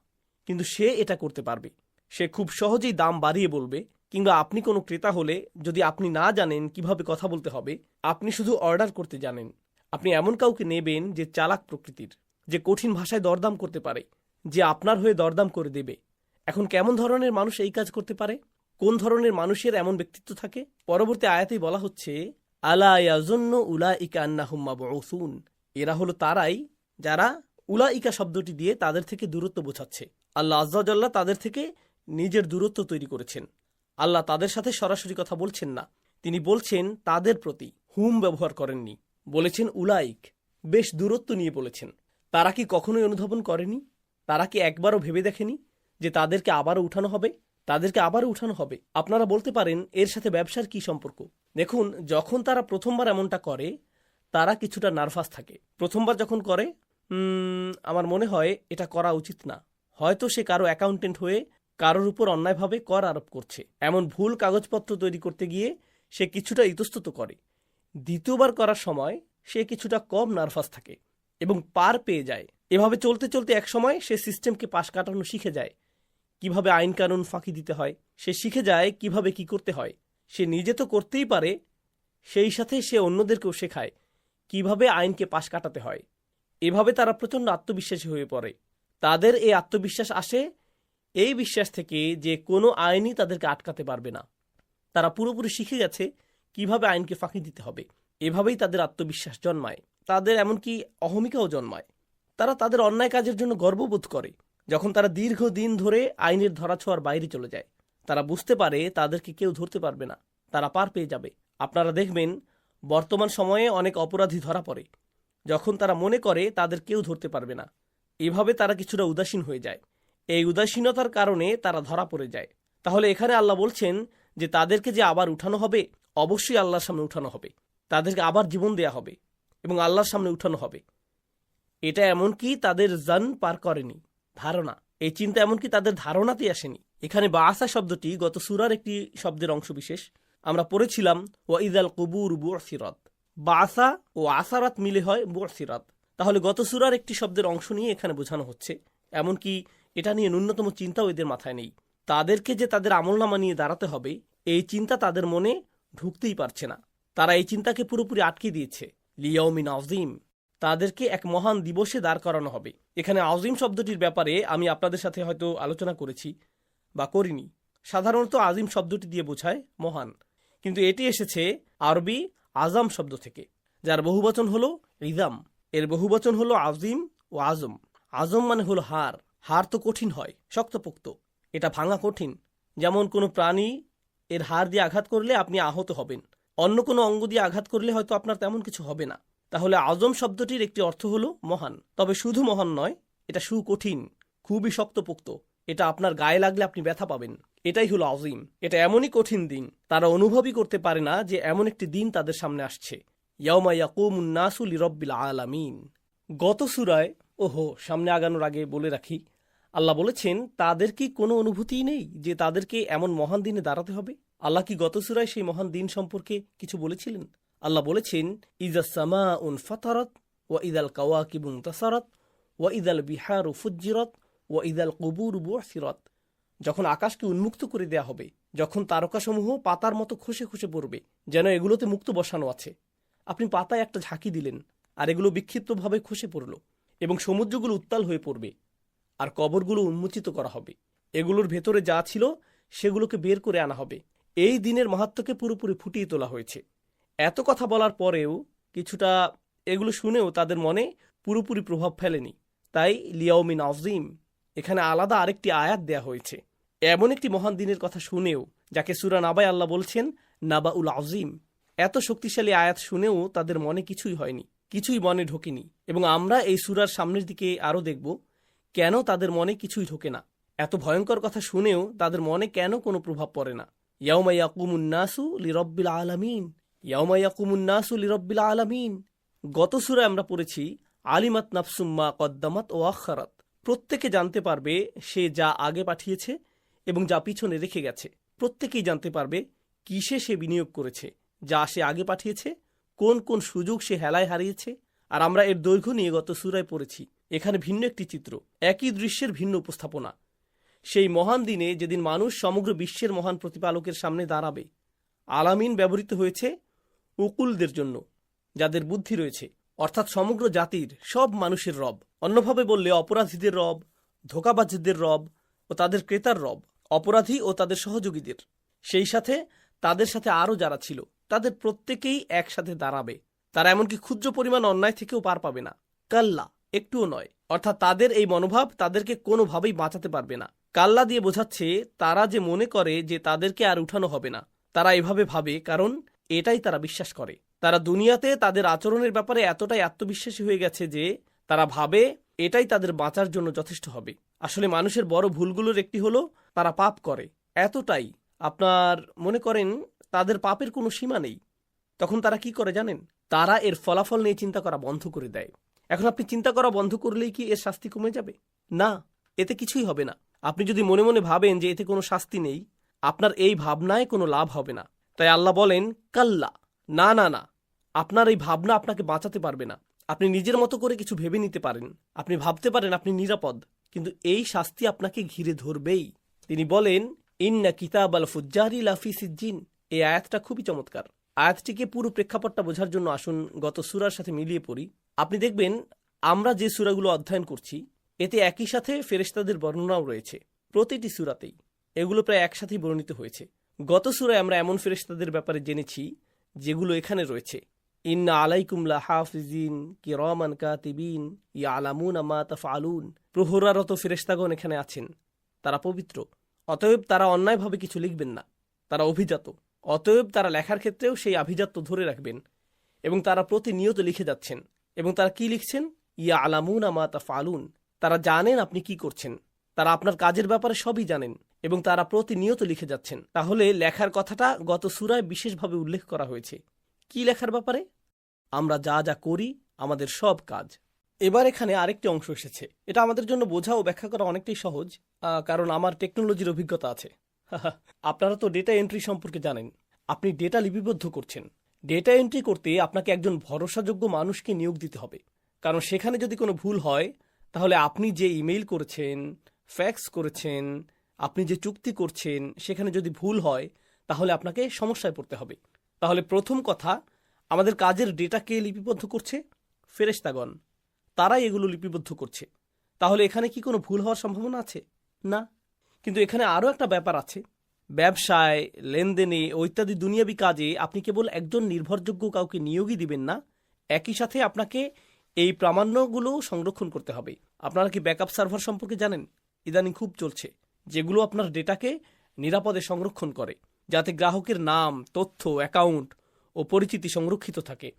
Speaker 2: কিন্তু সে এটা করতে পারবে। সে খুব সহজেই দাম বাড়িয়ে বলবে। কিংবা আপনি কোনো ক্রেতা হলে যদি আপনি না জানেন কিভাবে কথা বলতে হবে, আপনি শুধু অর্ডার করতে জানেন, আপনি এমন কাউকে নেবেন যে চালাক প্রকৃতির, যে কঠিন ভাষায় দরদাম করতে পারে, যে আপনার হয়ে দরদাম করে দেবে। এখন কেমন ধরনের মানুষ এই কাজ করতে পারে, কোন ধরনের মানুষের এমন ব্যক্তিত্ব থাকে? পরবর্তী আয়াতেই বলা হচ্ছে আলা ইয়াজুন্নু উলাইকা আন্নাহুম মাবউসুন, এরা হলো তারাই যারা উলাইকা শব্দটি দিয়ে তাদের থেকে দূরত্ব বোঝাচ্ছে। আল্লাহ আজ্জা ওয়া জাল্লা তাদের থেকে নিজের দূরত্ব তৈরি করেছেন। আল্লাহ তাদের সাথে সরাসরি কথা বলছেন না, তিনি বলছেন তাদের প্রতি, হুম ব্যবহার করেননি, বলেছেন উলাইক। বেশ দূরত্ব নিয়ে বলেছেন। তারা কি কখনোই অনুধাবন করেনি? তারা কি একবারও ভেবে দেখেনি যে তাদেরকে আবারও উঠানো হবে? তাদেরকে আবারও উঠানো হবে। আপনারা বলতে পারেন এর সাথে ব্যবসার কি সম্পর্ক? দেখুন, যখন তারা প্রথমবার এমনটা করে তারা কিছুটা নার্ভাস থাকে। প্রথমবার যখন করে আমার মনে হয় এটা করা উচিত না, হয়তো সে কারো অ্যাকাউন্টেন্ট হয়ে কারোর উপর অন্যায়ভাবে কর আরোপ করছে, এমন ভুল কাগজপত্র তৈরি করতে গিয়ে সে কিছুটা ইতস্তত করে। দ্বিতীয়বার করার সময় সে কিছুটা কম নার্ভাস থাকে এবং পার পেয়ে যায়। এভাবে চলতে চলতে এক সময় সে সিস্টেমকে পাশ কাটানো শিখে যায়, কিভাবে আইন কানুন ফাঁকি দিতে হয়। সে শিখে যায় কিভাবে কি করতে হয়। সে নিজে তো করতেই পারে, সেই সাথে সে অন্যদেরকেও শেখায় কিভাবে আইনকে পাশ কাটাতে হয়। এভাবে তারা প্রচণ্ড আত্মবিশ্বাসী হয়ে পড়ে। তাদের এই আত্মবিশ্বাস আসে এই বিশ্বাস থেকে যে কোনো আইনই তাদেরকে আটকাতে পারবে না। তারা পুরোপুরি শিখে গেছে কিভাবে আইনকে ফাঁকি দিতে হবে। এভাবেই তাদের আত্মবিশ্বাস জন্মায়, তাদের এমনকি অহমিকাও জন্মায়। তারা তাদের অন্যায় কাজের জন্য গর্ববোধ করে যখন তারা দীর্ঘদিন ধরে আইনের ধরাছোঁয়ার বাইরে চলে যায়। তারা বুঝতে পারে তাদেরকে কেউ ধরতে পারবে না, তারা পার পেয়ে যাবে। আপনারা দেখবেন বর্তমান সময়ে অনেক অপরাধী ধরা পড়ে যখন তারা মনে করে তাদের কেউ ধরতে পারবে না। এভাবে তারা কিছুটা উদাসীন হয়ে যায়। এই উদাসীনতার কারণে তারা ধরা পড়ে যায়। তাহলে এখানে আল্লাহ বলছেন যে তাদেরকে যে আবার উঠানো হবে, অবশ্যই আল্লাহর সামনে উঠানো হবে। তাদেরকে আবার জীবন দেয়া হবে এবং আল্লাহর সামনে উঠানো হবে। এটা এমনকি তাদের জান পার করেনি, ধারণা, এই চিন্তা এমনকি তাদের ধারণাতেই আসেনি। এখানে বাআসা শব্দটি গত সূরার একটি শব্দের অংশবিশেষ। আমরা পড়েছিলাম ওয়াইদাল কুবুর বুসিরাত। বাআসা ও আসারাত মিলে হয় বুসিরাত। তাহলে গত সূরার একটি শব্দের অংশ নিয়ে এখানে বোঝানো হচ্ছে। এমনকি এটা নিয়ে ন্যূনতম চিন্তাও এদের মাথায় নেই। তাদেরকে যে তাদের আমলনামা নিয়ে দাঁড়াতে হবে এই চিন্তা তাদের মনে ঢুকতেই পারছে না। তারা এই চিন্তাকে পুরোপুরি আটকে দিয়েছে। লিয়াউমিন আযীম, তাদেরকে এক মহান দিবসে দাঁড় করানো হবে। এখানে আযীম শব্দটির ব্যাপারে আমি আপনাদের সাথে হয়তো আলোচনা করেছি বা করিনি। সাধারণত আযীম শব্দটি দিয়ে বোঝায় মহান, কিন্তু এটি এসেছে আরবি আজম শব্দ থেকে, যার বহুবচন হলো ইজাম। এর বহুবচন হলো আযীম ও আজম। আজম মানে হলো হাড়। হাড় তো কঠিন হয়, শক্তপোক্ত, এটা ভাঙা কঠিন। যেমন কোনো প্রাণী এর হাড় দিয়ে আঘাত করলে আপনি আহত হবেন, অন্য কোনো অঙ্গ দিয়ে আঘাত করলে হয়তো আপনার তেমন কিছু হবে না। তাহলে আজম শব্দটির একটি অর্থ হলো মহান। তবে শুধু মহান নয়, এটা সুকঠিন, খুবই শক্তপোক্ত। এটা আপনার গায়ে লাগলে আপনি ব্যথা পাবেন। এটাই হলো আযীম। এটা এমনই কঠিন দিন, তারা অনুভবই করতে পারে না যে এমন একটি দিন তাদের সামনে আসছে। ইয়াউমা ইয়াকুমুন নাসু লিরাব্বিল আলামিন। গত সূরায়, সামনে আগানোর আগে বলে রাখি, আল্লাহ বলেছেন তাদের কি কোনো অনুভূতিই নেই যে তাদেরকে এমন মহান দিনে দাঁড়াতে হবে? আল্লাহ কি গত সূরায় সেই মহান দিন সম্পর্কে কিছু বলেছিলেন? আল্লাহ বলেছেন ইযাস সামাউন ফাতারাত ওয়া ইযাল কাওয়াকিবু ইনতাসারাত ওয়া ইযাল বিহারু ফুজ্জিরাত ওয়া ইযাল কুবুরু বুসিরাত। যখন আকাশকে উন্মুক্ত করে দেয়া হবে, যখন তারকাসমূহ পাতার মতো খসে খসে পড়বে, যেন এগুলোতে মুক্ত বসানো আছে। আপনি পাতায় একটা ঝাঁকি দিলেন আর এগুলো বিক্ষিপ্তভাবে খসে পড়ল, এবং সমুদ্রগুলো উত্তাল হয়ে পড়বে আর কবরগুলো উন্মোচিত করা হবে। এগুলোর ভেতরে যা ছিল সেগুলোকে বের করে আনা হবে। এই দিনের মাহাত্ম্যকে পুরোপুরি ফুটিয়ে তোলা হয়েছে। এত কথা বলার পরেও কিছুটা এগুলো শুনেও তাদের মনে পুরোপুরি প্রভাব ফেলেনি। তাই লিয়াউমিন আযীম এখানে আলাদা আরেকটি আয়াত দেয়া হয়েছে। এমন একটি মহান দিনের কথা শুনেও, যাকে সূরা নাবায় আল্লাহ বলছেন নাবাউল আযীম, এত শক্তিশালী আয়াত শুনেও তাদের মনে কিছুই হয়নি, কিছুই মনে ঢোকেনি। এবং আমরা এই সূরার সামনের দিকে আরও দেখব কেন তাদের মনে কিছুই ঢোকে না। এত ভয়ঙ্কর কথা শুনেও তাদের মনে কেন কোনো প্রভাব পড়ে না। ইয়াউমা ইয়াকুমুন নাসু লিরাব্বিল আলামিন, ইয়াউমা ইয়াকুমুন নাসু লিরাব্বিল আলামিন। গত সূরায় আমরা পড়েছি আলিমাত নাফসুম মা কদ্দামাত ও আখারাত। প্রত্যেকে জানতে পারবে সে যা আগে পাঠিয়েছে এবং যা পিছনে রেখে গেছে। প্রত্যেকেই জানতে পারবে কিসে সে বিনিয়োগ করেছে, যা সে আগে পাঠিয়েছে, কোন কোন সুযোগ সে হেলায় হারিয়েছে। আর আমরা এর দৈর্ঘ্য নিয়ে গত সূরায় পড়েছি। এখানে ভিন্ন একটি চিত্র, একই দৃশ্যের ভিন্ন উপস্থাপনা। সেই মহান দিনে যেদিন মানুষ সমগ্র বিশ্বের মহান প্রতিপালকের সামনে দাঁড়াবে। আলামিন ব্যবহৃত হয়েছে উকুলদের জন্য, যাদের বুদ্ধি রয়েছে, অর্থাৎ সমগ্র জাতির, সব মানুষের রব। অন্যভাবে বললে অপরাধীদের রব, ধোঁকাবাজদের রব ও তাদের ক্রেতার রব, অপরাধী ও তাদের সহযোগীদের, সেই সাথে তাদের সাথে আরও যারা ছিল, তাদের প্রত্যেকেই একসাথে দাঁড়াবে। তারা এমনকি ক্ষুদ্র পরিমাণ অন্যায় থেকেও পার পাবে না। কাল্লা, একটুও নয়। অর্থাৎ তাদের এই মনোভাব তাদেরকে কোনোভাবেই বাঁচাতে পারবে না। কাল্লা দিয়ে বোঝাচ্ছে তারা যে মনে করে যে তাদেরকে আর উঠানো হবে না, তারা এভাবে ভাবে কারণ এটাই তারা বিশ্বাস করে। তারা দুনিয়াতে তাদের আচরণের ব্যাপারে এতটাই আত্মবিশ্বাসী হয়ে গেছে যে তারা ভাবে এটাই তাদের বাঁচার জন্য যথেষ্ট হবে। আসলে মানুষের বড় ভুলগুলোর একটি হলো তারা পাপ করে, এতটাই আপনার মনে করেন তাদের পাপের কোনো সীমা নেই। তখন তারা কি করে জানেন? তারা এর ফলাফল নিয়ে চিন্তা করা বন্ধ করে দেয়। এখন আপনি চিন্তা করা বন্ধ করলেই কি এর শাস্তি কমে যাবে? না, এতে কিছুই হবে না। আপনি যদি মনে মনে ভাবেন যে এতে কোনো শাস্তি নেই, আপনার এই ভাবনায় কোনো লাভ হবে না। তাই আল্লাহ বলেন, কাল্লা, না না না, আপনার এই ভাবনা আপনাকে বাঁচাতে পারবে না। আপনি নিজের মতো করে কিছু ভেবে নিতে পারেন, আপনি ভাবতে পারেন আপনি নিরাপদ, কিন্তু এই শাস্তি আপনাকে ঘিরে ধরবেই। তিনি বলেন, ইন্না কিতাব আল ফুজ্জারি লাফি সিজ্জিন। এই আয়াতটা খুবই চমৎকার। আয়াতটিকে পুরো প্রেক্ষাপটটা বোঝার জন্য আসুন গত সূরার সাথে মিলিয়ে পড়ি। আপনি দেখবেন আমরা যে সূরাগুলো অধ্যয়ন করছি এতে একই সাথে ফেরেশতাদের বর্ণনাও রয়েছে। প্রতিটি সূরাতেই এগুলো প্রায় একসাথেই বর্ণিত হয়েছে। গত সূরায় আমরা এমন ফেরেশতাদের ব্যাপারে জেনেছি যেগুলো এখানে রয়েছে। ইন্না আলাইকুম লাহাফিজিন কিরামান কাতিবিন ইয়ালামুনা মা তাফআলুন। প্রহরারত ফেরেশতাগণ এখানে আছেন, তারা পবিত্র, অতএব তারা অন্যায়ভাবে কিছু লিখবেন না। তারা অভিজাত, অতএব তারা লেখার ক্ষেত্রেও সেই আভিজাত্য ধরে রাখবেন। এবং তারা প্রতিনিয়ত লিখে যাচ্ছেন। এবং তারা কি লিখছেন? ইয়ালামুনা মা তাফআলুন। তারা জানেন আপনি কি করছেন, তারা আপনার কাজের ব্যাপারে সবই জানেন এবং তারা প্রতিনিয়ত লিখে যাচ্ছেন। তাহলে লেখার কথাটা গত সূরায় বিশেষভাবে উল্লেখ করা হয়েছে। কি লেখার ব্যাপারে? আমরা যা যা করি, আমাদের সব কাজ। এবার এখানে আরেকটি অংশ এসেছে, এটা আমাদের জন্য বোঝা ও ব্যাখ্যা করা অনেকটাই সহজ, কারণ আমার টেকনোলজির অভিজ্ঞতা আছে। আপনারা তো ডেটা এন্ট্রি সম্পর্কে জানেন। আপনি ডেটা লিপিবদ্ধ করছেন। ডেটা এন্ট্রি করতে আপনাকে একজন ভরসাযোগ্য মানুষকে নিয়োগ দিতে হবে, কারণ সেখানে যদি কোনো ভুল হয় তাহলে আপনি যে ইমেইল করেছেন, ফ্যাক্স করেছেন, আপনি যে চুক্তি করছেন, সেখানে যদি ভুল হয় তাহলে আপনাকে সমস্যায় পড়তে হবে। তাহলে প্রথম কথা, আমাদের কাজের ডেটা কে লিপিবদ্ধ করছে? ফেরেশতাগণ, তারাই এগুলো লিপিবদ্ধ করছে। তাহলে এখানে কি কোনো ভুল হওয়ার সম্ভাবনা আছে? না। কিন্তু এখানে আরও একটা ব্যাপার আছে। ব্যবসায়, লেনদেনে ও ইত্যাদি দুনিয়াবি কাজে আপনি কেবল একজন নির্ভরযোগ্য কাউকে নিয়োগই দিবেন না, একই সাথে আপনাকে এই প্রামাণ্যগুলো সংরক্ষণ করতে হবে। আপনারা কি ব্যাকআপ সার্ভার সম্পর্কে জানেন? ইদানিং খুব চলছে, যেগুলো আপনার ডেটাকে নিরাপদে সংরক্ষণ করে, যাতে গ্রাহকের নাম, তথ্য, অ্যাকাউন্ট ও পরিচিতি সংরক্ষিত থাকে।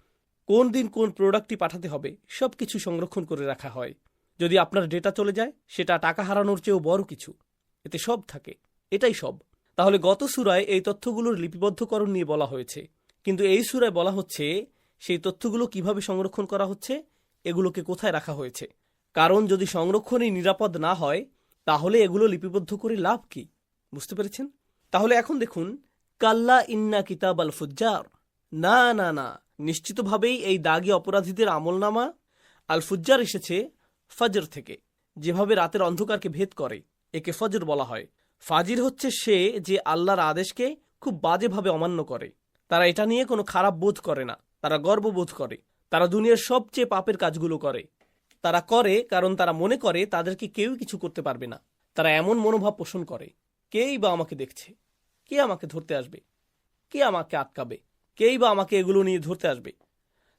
Speaker 2: কোন দিন কোন প্রোডাক্টটি পাঠাতে হবে সব কিছু সংরক্ষণ করে রাখা হয়। যদি আপনার ডেটা চলে যায়, সেটা টাকা হারানোর চেয়েও বড় কিছু। এতে সব থাকে, এটাই সব। তাহলে গত সূরায় এই তথ্যগুলোর লিপিবদ্ধকরণ নিয়ে বলা হয়েছে, কিন্তু এই সূরায় বলা হচ্ছে সেই তথ্যগুলো কিভাবে সংরক্ষণ করা হচ্ছে, এগুলোকে কোথায় রাখা হয়েছে। কারণ যদি সংরক্ষণই নিরাপদ না হয় তাহলে এগুলো লিপিবদ্ধ করে লাভ কি? বুঝতে পেরেছেন? তাহলে এখন দেখুন, কাল্লা ইন্না কিতাব আল ফুজ্জার, না না না, নিশ্চিতভাবেই এই দাগী অপরাধীদের আমলনামা আল ফুজ্জার এসেছে ফজর থেকে, যেভাবে রাতের অন্ধকারকে ভেদ করে, একে ফজর বলা হয়। ফাজির হচ্ছে সে যে আল্লাহর আদেশকে খুব বাজেভাবে অমান্য করে। তারা এটা নিয়ে কোনো খারাপ বোধ করে না, তারা গর্ববোধ করে। তারা দুনিয়ার সবচেয়ে পাপের কাজগুলো করে। তারা করে কারণ তারা মনে করে তাদেরকে কেউ কিছু করতে পারবে না। তারা এমন মনোভাব পোষণ করে, কেই বা আমাকে দেখছে, কে আমাকে ধরতে আসবে, কে আমাকে আটকাবে, কেই বা আমাকে এগুলো নিয়ে ধরতে আসবে।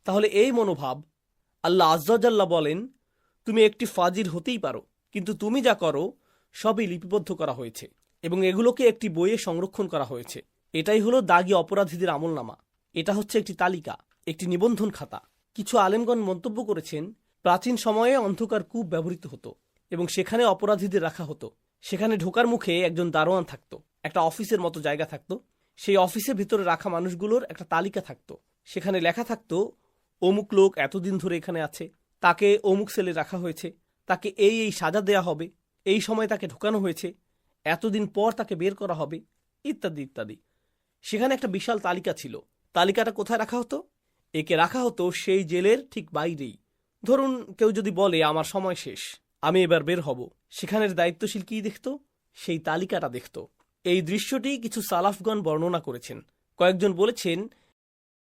Speaker 2: তাহলে এই মনোভাব, আল্লাহ আজ্জাজাল্লাহ বলেন, তুমি একটি ফাজির হতেই পারো, কিন্তু তুমি যা করো সবই লিপিবদ্ধ করা হয়েছে এবং এগুলোকে একটি বইয়ে সংরক্ষণ করা হয়েছে। এটাই হলো দাগী অপরাধীদের আমলনামা। এটা হচ্ছে একটি তালিকা, একটি নিবন্ধন খাতা। কিছু আলেমগণ মন্তব্য করেছেন, প্রাচীন সময়ে অন্ধকার কূপ ব্যবহৃত হতো এবং সেখানে অপরাধীদের রাখা হতো। সেখানে ঢোকার মুখে একজন দারোয়ান থাকতো, একটা অফিসের মতো জায়গা থাকতো। সেই অফিসের ভিতরে রাখা মানুষগুলোর একটা তালিকা থাকতো। সেখানে লেখা থাকতো, অমুক লোক এতদিন ধরে এখানে আছে, তাকে অমুক সেলে রাখা হয়েছে, তাকে এই এই সাজা দেয়া হবে, এই সময় তাকে ঢোকানো হয়েছে, এতদিন পর তাকে বের করা হবে, ইত্যাদি ইত্যাদি। সেখানে একটা বিশাল তালিকা ছিল। তালিকাটা কোথায় রাখা হতো? একে রাখা হতো সেই জেলের ঠিক বাইরেই। ধরুন কেউ যদি বলে আমার সময় শেষ, আমি এবার বের হব, সেখানের দায়িত্বশীল কি দেখত? সেই তালিকাটা দেখত। এই দৃশ্যটি কিছু সালাফগণ বর্ণনা করেছেন। কয়েকজন বলেছেন